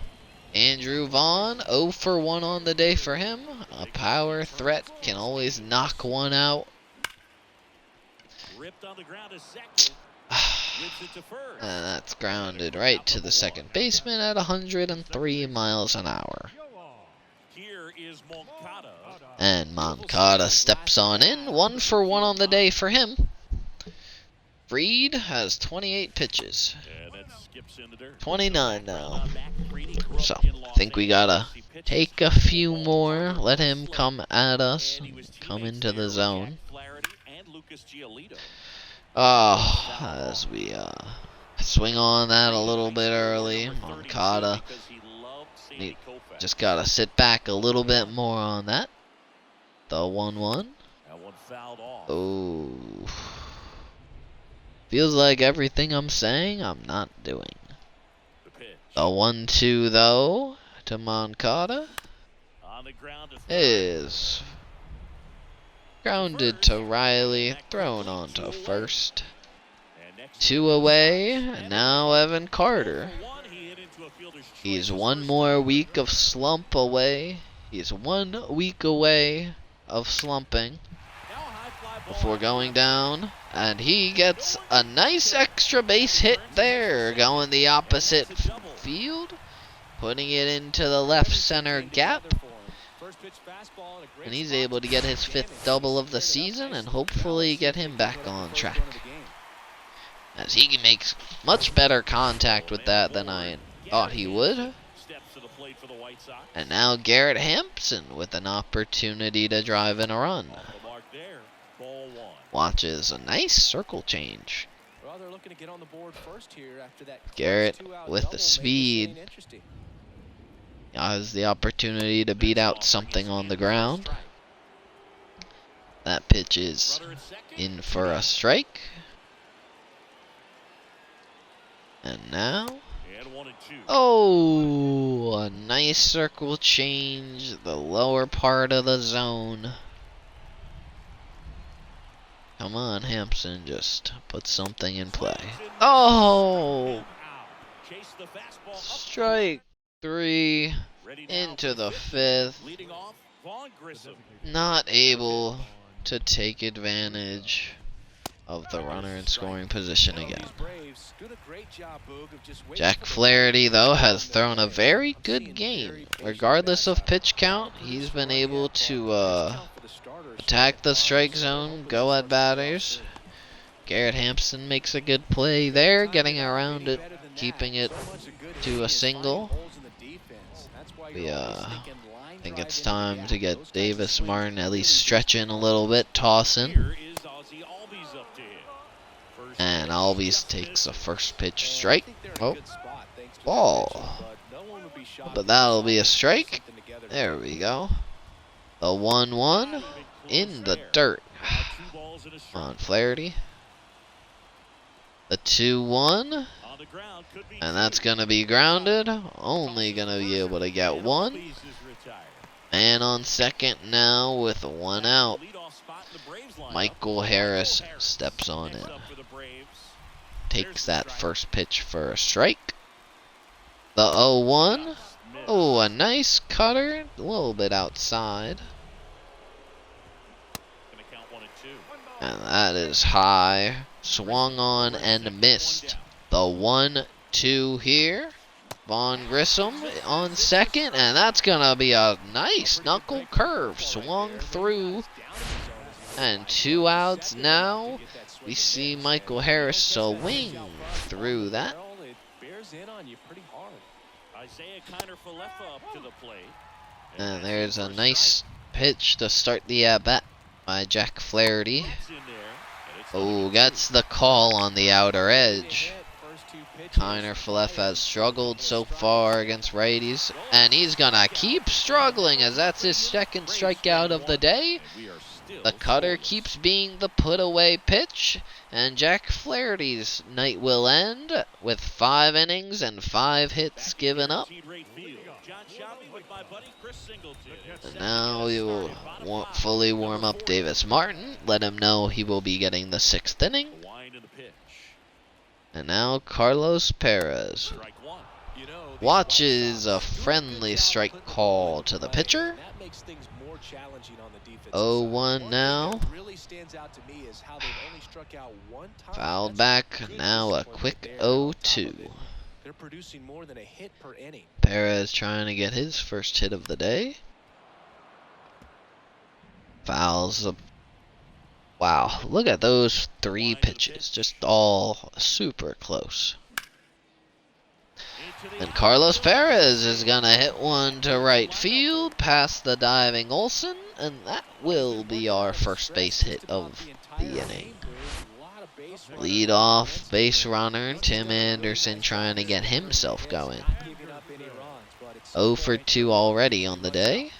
Andrew Vaughn, 0 for 1 on the day for him. A power threat can always knock one out. And that's grounded right to the second baseman at 103 miles an hour. And Moncada steps on in. 1 for 1 on the day for him. Reed has 28 pitches. 29 now. So, I think we gotta take a few more. Let him come at us. Come into the zone. Oh, as we swing on that a little bit early. Moncada just gotta sit back a little bit more on that. The 1-1. Oh. Feels like everything I'm saying I'm not doing. The 1-2 though to Moncada is grounded to Riley, thrown on to first. 2 away, and now Evan Carter. He's 1 more week of slump away. He's 1 week away of slumping before going down. And he gets a nice extra base hit there, going the opposite field, putting it into the left center gap. And he's able to get his 5th double of the season and hopefully get him back on track, as he makes much better contact with that than I thought he would. And now Garrett Hampson with an opportunity to drive in a run. Watches a nice circle change. Garrett with the speed has the opportunity to beat out something on the ground. That pitch is in for a strike. And now, oh, a nice circle change, the lower part of the zone. Come on, Hampson, just put something in play. Oh! Strike 3 into the 5th. Not able to take advantage of the runner in scoring position again. Jack Flaherty, though, has thrown a very good game. Regardless of pitch count, he's been able to attack the strike zone, go at batters. Garrett Hampson makes a good play there, getting around it, keeping it to a single. I think it's time to get Davis Martin at least stretching a little bit, tossing. And Albies takes a first pitch strike. Oh, ball. But that'll be a strike. There we go. The 1-1 in the dirt on Flaherty. The 2-1 And that's going to be grounded. Only going to be able to get one. Man on second now with one out. Michael Harris steps on in. Takes that first pitch for a strike. The 0-1. Oh, a nice cutter. A little bit outside. And that is high. Swung on and missed. The 1-2 here. Vaughn Grissom on second. And that's going to be a nice knuckle curve. Swung through. And 2 outs now. We see Michael Harris swing through that. And there's a nice pitch to start the at-bat by Jack Flaherty. Oh, gets the call on the outer edge. Kiner Falefa has struggled so far against righties, and he's gonna keep struggling as that's his second strikeout of the day. The cutter keeps being the put-away pitch, and Jack Flaherty's night will end with 5 innings and 5 hits given up. And now we will fully warm up Davis Martin, let him know he will be getting the 6th inning. And now Carlos Perez watches a friendly strike call to the pitcher. 0-1 now. Fouled back. Now a quick 0-2. Perez trying to get his first hit of the day. Fouls. Wow, look at those 3 pitches. Just all super close. And Carlos Perez is going to hit one to right field past the diving Olsen. And that will be our first base hit of the inning. Lead off base runner Tim Anderson trying to get himself going. 0 for 2 already on the day.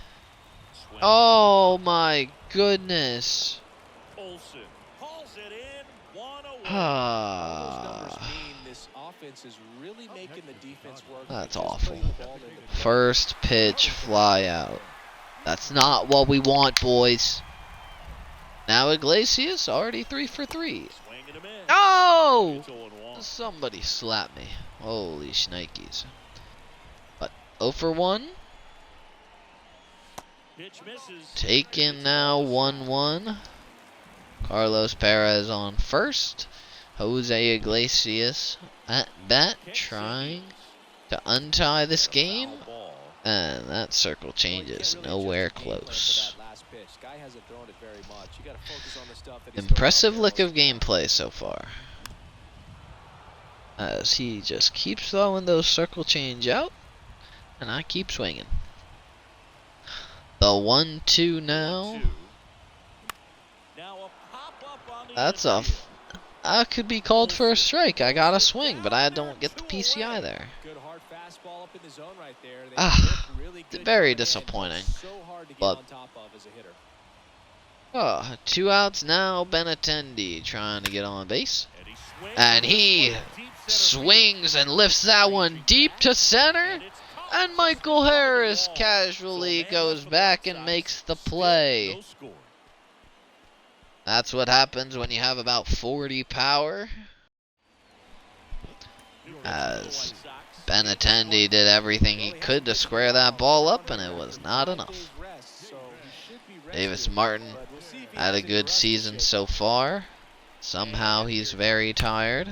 Oh my goodness. That's awful. First pitch fly out. That's not what we want, boys. Now Iglesias already 3 for 3. Oh! Somebody slap me. Holy shnikes. But 0 for 1. Taken now 1-1. Carlos Perez on first. Jose Iglesias at bat trying to untie this game. And that circle changes nowhere close. Impressive lick of gameplay so far, as he just keeps throwing those circle change out, and I keep swinging. The 1-2 now. That's I could be called for a strike. I got a swing, but I don't get the PCI there. Very disappointing. But 2 outs now. Benintendi trying to get on base, and he swings and lifts that one deep to center. And Michael Harris casually goes back and makes the play. That's what happens when you have about 40 power. As Benintendi did everything he could to square that ball up, and it was not enough. Davis Martin had a good season so far. Somehow he's very tired.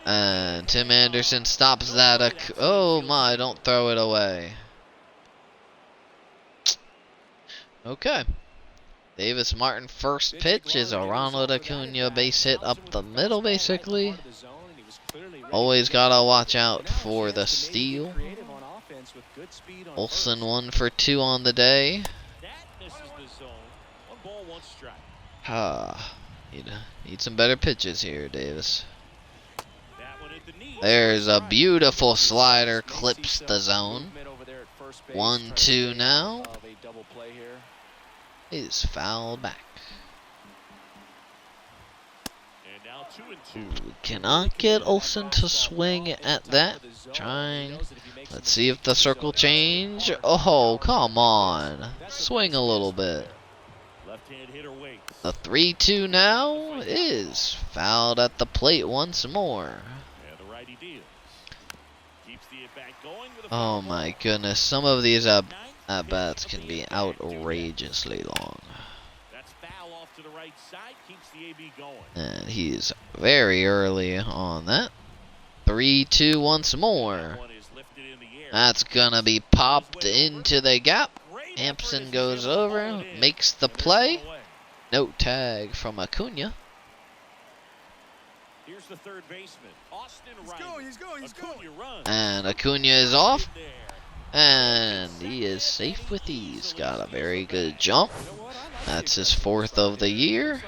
And Tim Anderson stops that. Oh my, don't throw it away. Okay. Davis Martin first pitch is a Ronald Acuna base hit up the middle basically. Always gotta watch out for the steal. Olsen 1 for 2 on the day. Need some better pitches here, Davis. There's a beautiful slider, clips the zone. 1-2 now. Is foul back. Now 2-2. Ooh, cannot get Olsen to swing at that. Trying. Let's see if the circle change. Oh, come on. Swing a little bit. Left-hand hitter waits. The 3-2 now is fouled at the plate once more. And the righty deals. Keeps the at-bat going with a Oh foul my ball. goodness, some of these Ninth at-bats pitch of can the be at-bat, 2 down. outrageously long. That's foul off to the right side. Keeps the AB going. And he's very early on that. 3-2 once more. That one is lifted in the air. That's gonna be popped into the gap. Great effort as Hampson he's goes able to haul over, it in. makes the And there's play. one away. No tag from Acuna. Here's the third baseman, Austin Riley. Acuna runs. And Acuna is off. In there. And he is safe with ease. Got a very good jump. That's his 4th of the year.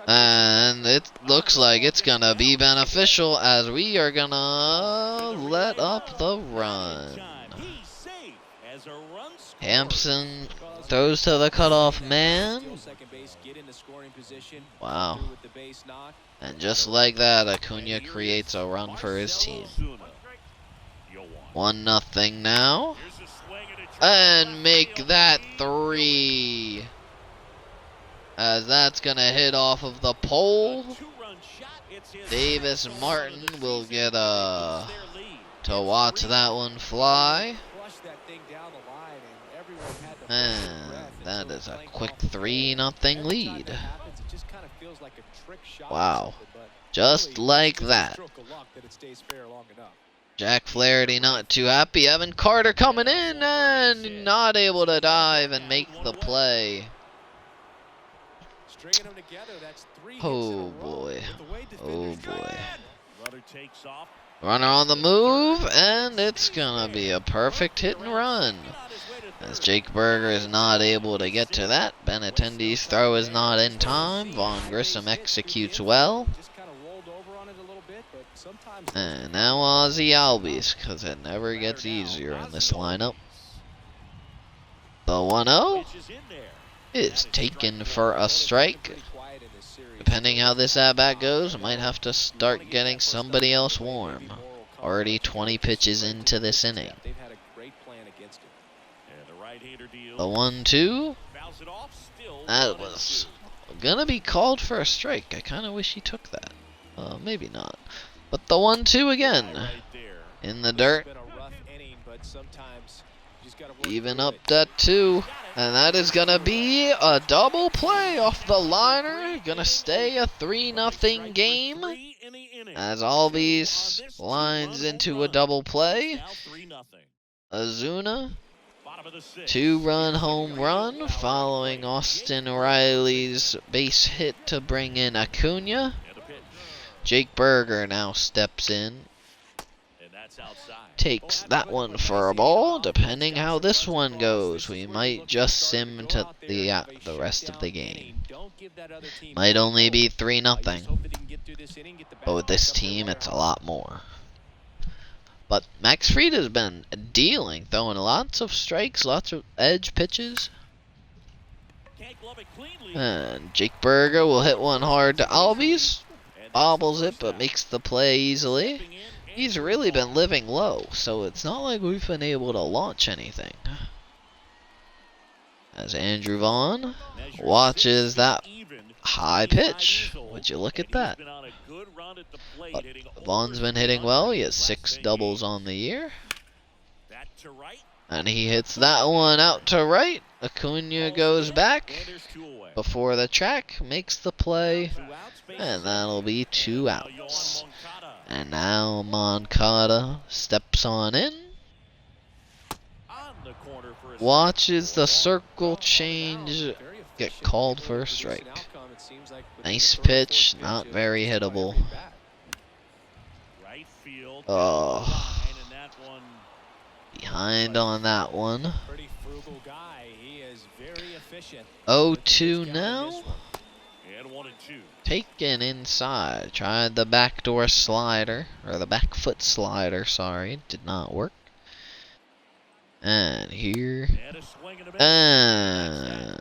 And it looks like it's gonna be beneficial as we are gonna let up the run. He's safe as a run scores. Hampson throws to the cutoff man. Wow. And just like that, Acuna creates a run for his team. 1-0 now. And make that 3. As that's gonna hit off of the pole. Davis Martin will get to watch that one fly. And that is a quick 3-0 lead. Wow. Just like that. Jack Flaherty not too happy. Evan Carter coming in and not able to dive and make the play. Oh boy. Oh boy. Runner on the move, and it's gonna be a perfect hit and run. As Jake Berger is not able to get to that. Benintendi's throw is not in time. Vaughn Grissom executes well. And now Ozzy Albies, because it never gets easier in this lineup. The 1-0 is taken for a strike. Depending how this at-bat goes, I might have to start getting somebody else warm. Already 20 pitches into this inning. The 1-2. That was gonna be called for a strike. I kind of wish he took that. Maybe not. But the 1-2 again. In the dirt. Even up that 2. And that is gonna be a double play off the liner. Gonna stay a 3-0 game. As Albies lines into a double play. Azuna, 2-run home run following Austin Riley's base hit to bring in Acuna. Jake Berger now steps in. Takes that one for a ball. Depending how this one goes, we might just sim to the rest of the game. Might only be 3-0. But with this team, it's a lot more. But Max Fried has been dealing, throwing lots of strikes, lots of edge pitches. And Jake Berger will hit one hard to Albies. Bobbles it, but makes the play easily. He's really been living low, so it's not like we've been able to launch anything. As Andrew Vaughn watches that high pitch. Would you look at that? But Vaughn's been hitting well. He has 6 doubles on the year. And he hits that one out to right. Acuna goes back before the track, makes the play, and that'll be 2 outs. And now Moncada steps on in. Watches the circle change, get called for a strike. Nice pitch, not very hittable. Oh, behind on that one. 0-2 now. Taken inside. Tried the backdoor slider, or the back foot slider, sorry. Did not work. And here. And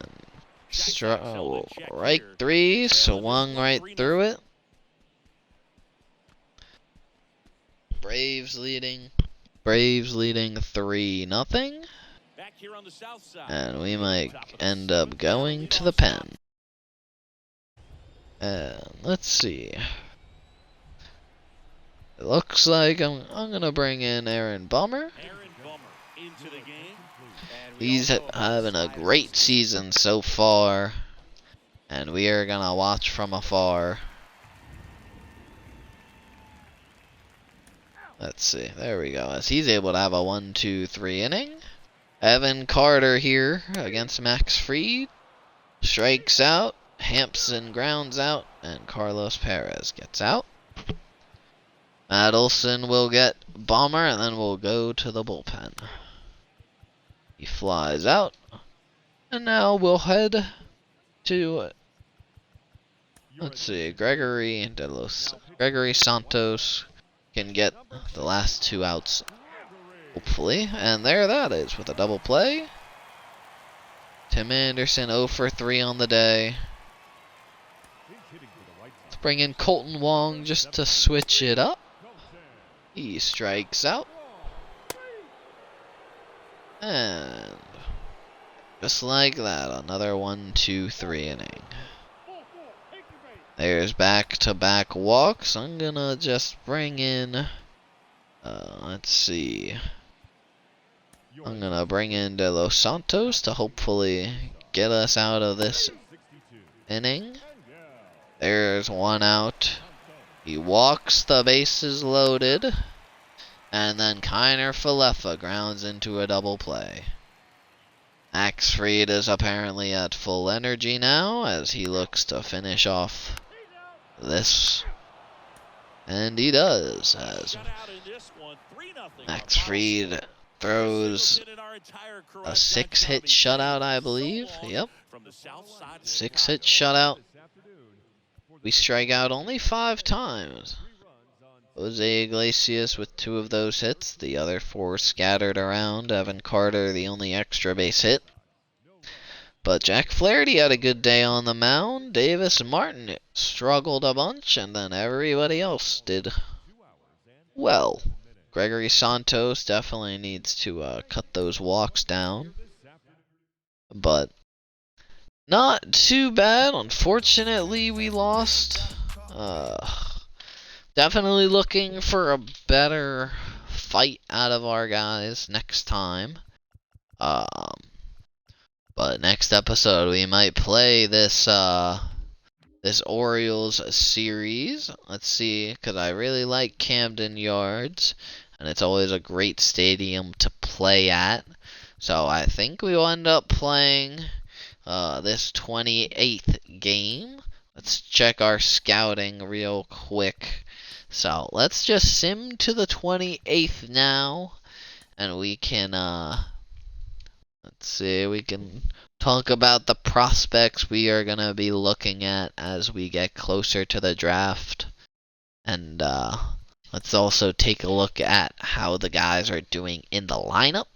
Strike three, swung right through it. Braves leading 3-0. And we might end up going to the pen. And let's see. It looks like I'm gonna bring in Aaron Bummer. He's having a great season so far, and we are gonna watch from afar. Let's see. There we go. As he's able to have a 1-2-3 inning. Evan Carter here against Max Fried. Strikes out. Hampson grounds out, and Carlos Perez gets out. Matt Olson will get Bomber, and then we'll go to the bullpen. He flies out, and now we'll head to, let's see, Gregory Santos can get the last 2 outs, hopefully, and there that is with a double play. Tim Anderson 0 for 3 on the day. Let's bring in Colton Wong just to switch it up. He strikes out. And just like that, another 1-2-3 inning. There's back-to-back walks. I'm gonna just bring in, let's see. I'm gonna bring in De Los Santos to hopefully get us out of this inning. There's 1 out. He walks, the bases loaded, and then Kiner Falefa grounds into a double play. Max Fried is apparently at full energy now as he looks to finish off this, and he does, as Max Fried throws a 6-hit shutout, I believe. Yep, 6-hit shutout. We strike out only 5 times. Jose Iglesias with 2 of those hits, the other 4 scattered around. Evan Carter, the only extra base hit. But Jack Flaherty had a good day on the mound. Davis Martin struggled a bunch, and then everybody else did well. Gregory Santos definitely needs to cut those walks down. But not too bad. Unfortunately, we lost. Definitely looking for a better fight out of our guys next time. But next episode we might play this this Orioles series. Let's see, because I really like Camden Yards, and it's always a great stadium to play at. So I think we will end up playing this 28th game. Let's check our scouting real quick. So let's just sim to the 28th now, and we can let's see, we can talk about the prospects we are gonna be looking at as we get closer to the draft, and let's also take a look at how the guys are doing in the lineup.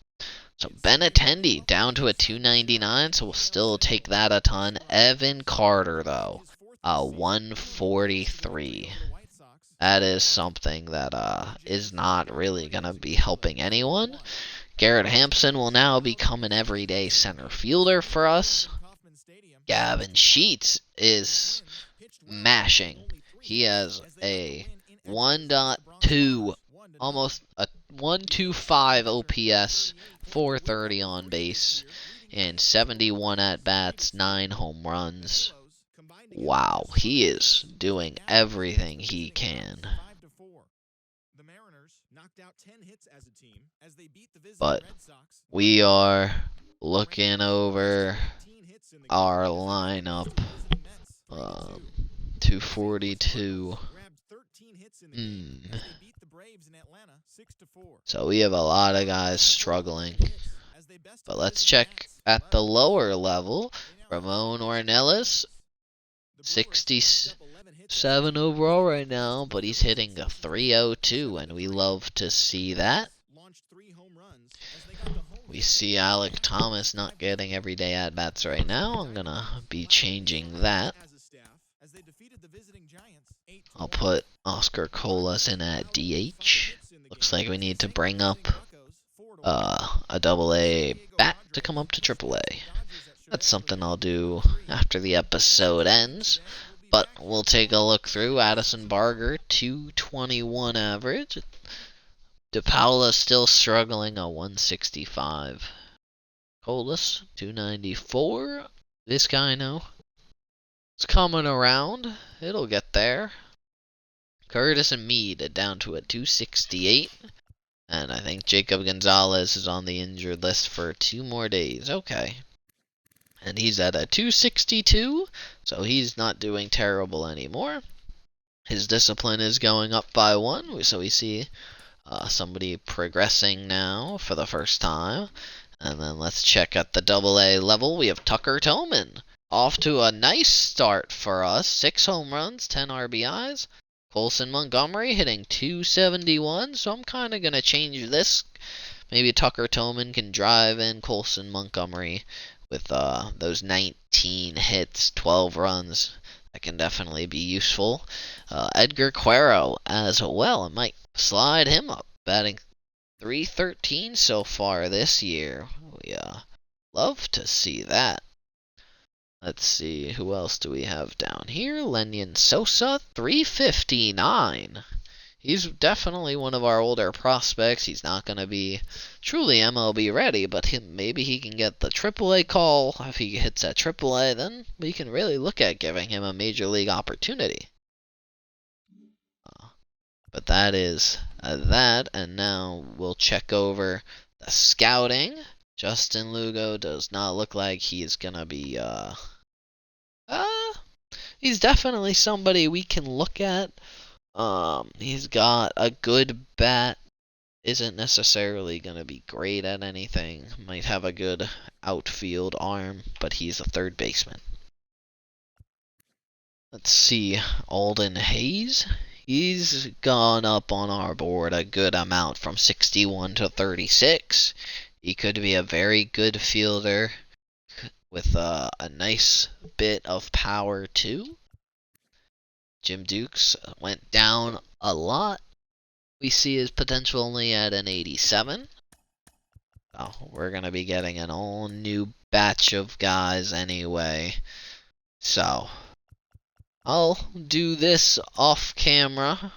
So Benintendi down to a 299, so we'll still take that a ton. Evan Carter, though, 143. That is something that is not really going to be helping anyone. Garrett Hampson will now become an everyday center fielder for us. Gavin Sheets is mashing. He has a 1.2, almost a 125 OPS, 430 on base, and 71 at-bats, 9 home runs. Wow, he is doing everything he can. But we are looking over our lineup. 242. So we have a lot of guys struggling. But let's check at the lower level. Roman Ornelas, 67 overall right now, but he's hitting a 302, and we love to see that. We see Alec Thomas not getting everyday at-bats right now. I'm going to be changing that. I'll put Oscar Colas in at DH. Looks like we need to bring up a double-A bat to come up to triple-A. That's something I'll do after the episode ends. But we'll take a look through. Addison Barger, 221 average. DePaula still struggling, a 165. Colas, 294. This guy, no. It's coming around. It'll get there. Curtis and Meade down to a 268. And I think Jacob Gonzalez is on the injured list for 2 more days. Okay. And he's at a 262, so he's not doing terrible anymore. His discipline is going up by 1, so we see somebody progressing now for the first time. And then let's check at the double-A level. We have Tucker Tillman. Off to a nice start for us. 6 home runs, 10 RBIs. Colson Montgomery hitting 271, so I'm kind of going to change this. Maybe Tucker Tillman can drive in Colson Montgomery with those 19 hits, 12 runs. That can definitely be useful. Edgar Cuero as well. I might slide him up, batting .313 so far this year. We love to see that. Let's see, who else do we have down here? Lenyon Sosa, .359. He's definitely one of our older prospects. He's not going to be truly MLB ready, but maybe he can get the AAA call. If he hits that AAA, then we can really look at giving him a major league opportunity. But that is that, and now we'll check over the scouting. Justin Lugo does not look like he's going to be... he's definitely somebody we can look at. He's got a good bat. Isn't necessarily going to be great at anything. Might have a good outfield arm, but he's a third baseman. Let's see, Alden Hayes. He's gone up on our board a good amount from 61 to 36. He could be a very good fielder with a nice bit of power too. Jim Dukes went down a lot. We see his potential only at an 87. So we're going to be getting an all new batch of guys anyway. So I'll do this off camera.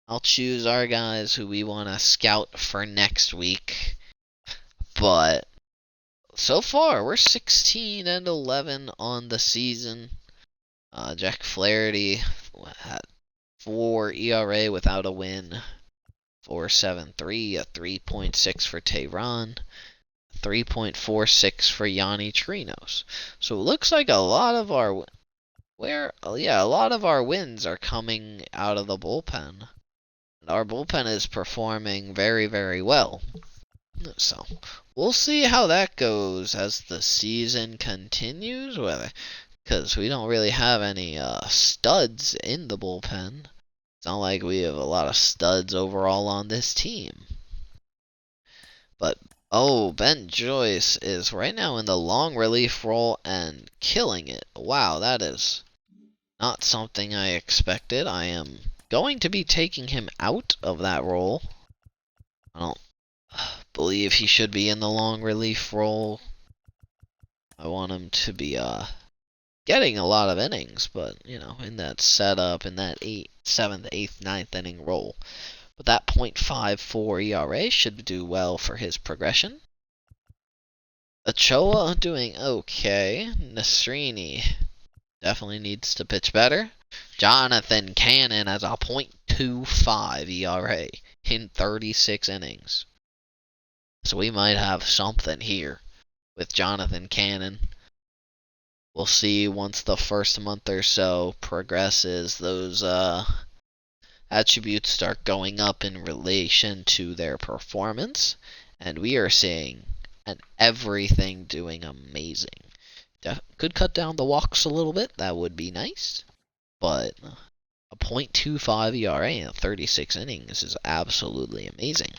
I'll choose our guys who we want to scout for next week. But so far, we're 16-11 on the season. Jack Flaherty had 4 ERA without a win. 4.73, a 3.6 for Tehran, 3.46 for Yanni Trinos. So it looks like a lot of our wins are coming out of the bullpen. And our bullpen is performing very, very well. So we'll see how that goes as the season continues, because we don't really have any studs in the bullpen. It's not like we have a lot of studs overall on this team. But, Ben Joyce is right now in the long relief role and killing it. Wow, that is not something I expected. I am going to be taking him out of that role. I don't believe he should be in the long relief role. I want him to be getting a lot of innings, but in that setup, in that 7th, 8th, 9th inning role. But that .54 ERA should do well for his progression. Ochoa doing okay. Nasrini definitely needs to pitch better. Jonathan Cannon has a .25 ERA in 36 innings. So we might have something here with Jonathan Cannon. We'll see once the first month or so progresses, those attributes start going up in relation to their performance. And we are seeing everything doing amazing. Could cut down the walks a little bit. That would be nice. But a .25 ERA in 36 innings is absolutely amazing.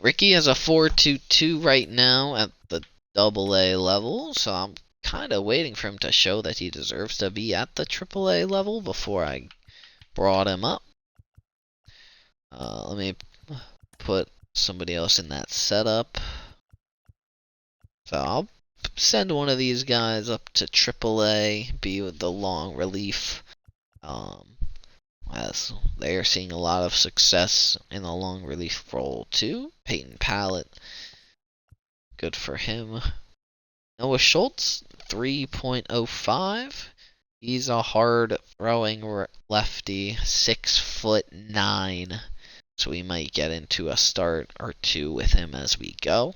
Ricky has a 4.22 right now at the AA level, so I'm kind of waiting for him to show that he deserves to be at the AAA level before I brought him up. Let me put somebody else in that setup. So I'll send one of these guys up to AAA, be with the long relief. As they are seeing a lot of success in the long relief role too. Peyton Pallett, good for him. Noah Schultz, 3.05. He's a hard throwing lefty, 6'9". So we might get into a start or two with him as we go.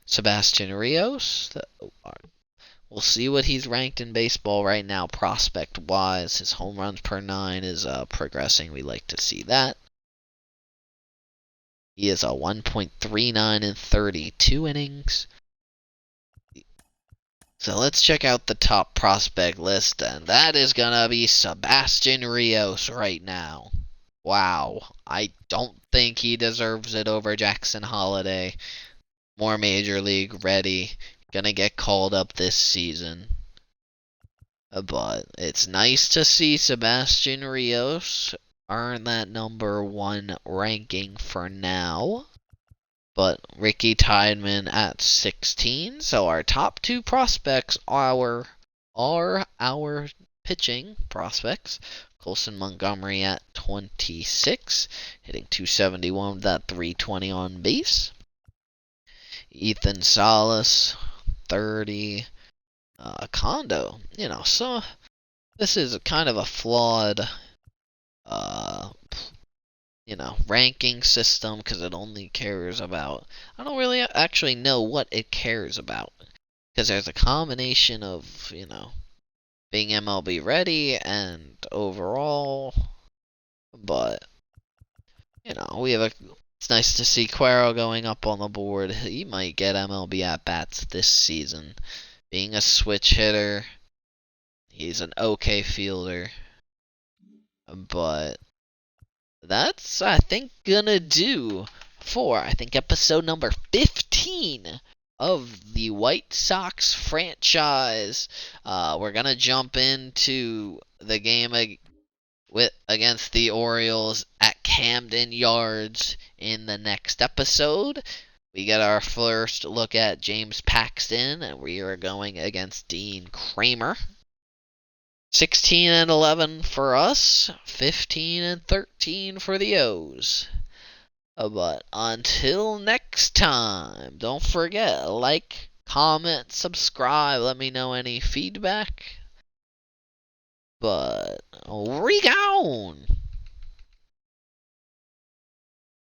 Sebastian Rios, we'll see what he's ranked in baseball right now, prospect-wise. His home runs per 9 is progressing. We like to see that. He is a 1.39 in 32 innings. So let's check out the top prospect list, and that is going to be Sebastian Rios right now. Wow, I don't think he deserves it over Jackson Holliday. More major league ready. Gonna get called up this season. But it's nice to see Sebastian Rios earn that #1 ranking for now. But Ricky Tideman at 16. So our top 2 prospects are our pitching prospects. Colson Montgomery at 26, hitting .271 with that .320 on base. Ethan Salas, 30. Kondo, so this is kind of a flawed, ranking system because it only cares about, I don't really actually know what it cares about. Because there's a combination of, being MLB ready and overall, but, it's nice to see Cuero going up on the board. He might get MLB at-bats this season. Being a switch hitter, he's an okay fielder. But that's, I think, gonna do for, episode number 15 of the White Sox franchise. We're gonna jump into the game against the Orioles at Camden Yards in the next episode. We get our first look at James Paxton, and we are going against Dean Kramer. 16-11 for us, 15-13 for the O's. But until next time, don't forget, like, comment, subscribe, let me know any feedback. But, Rig on!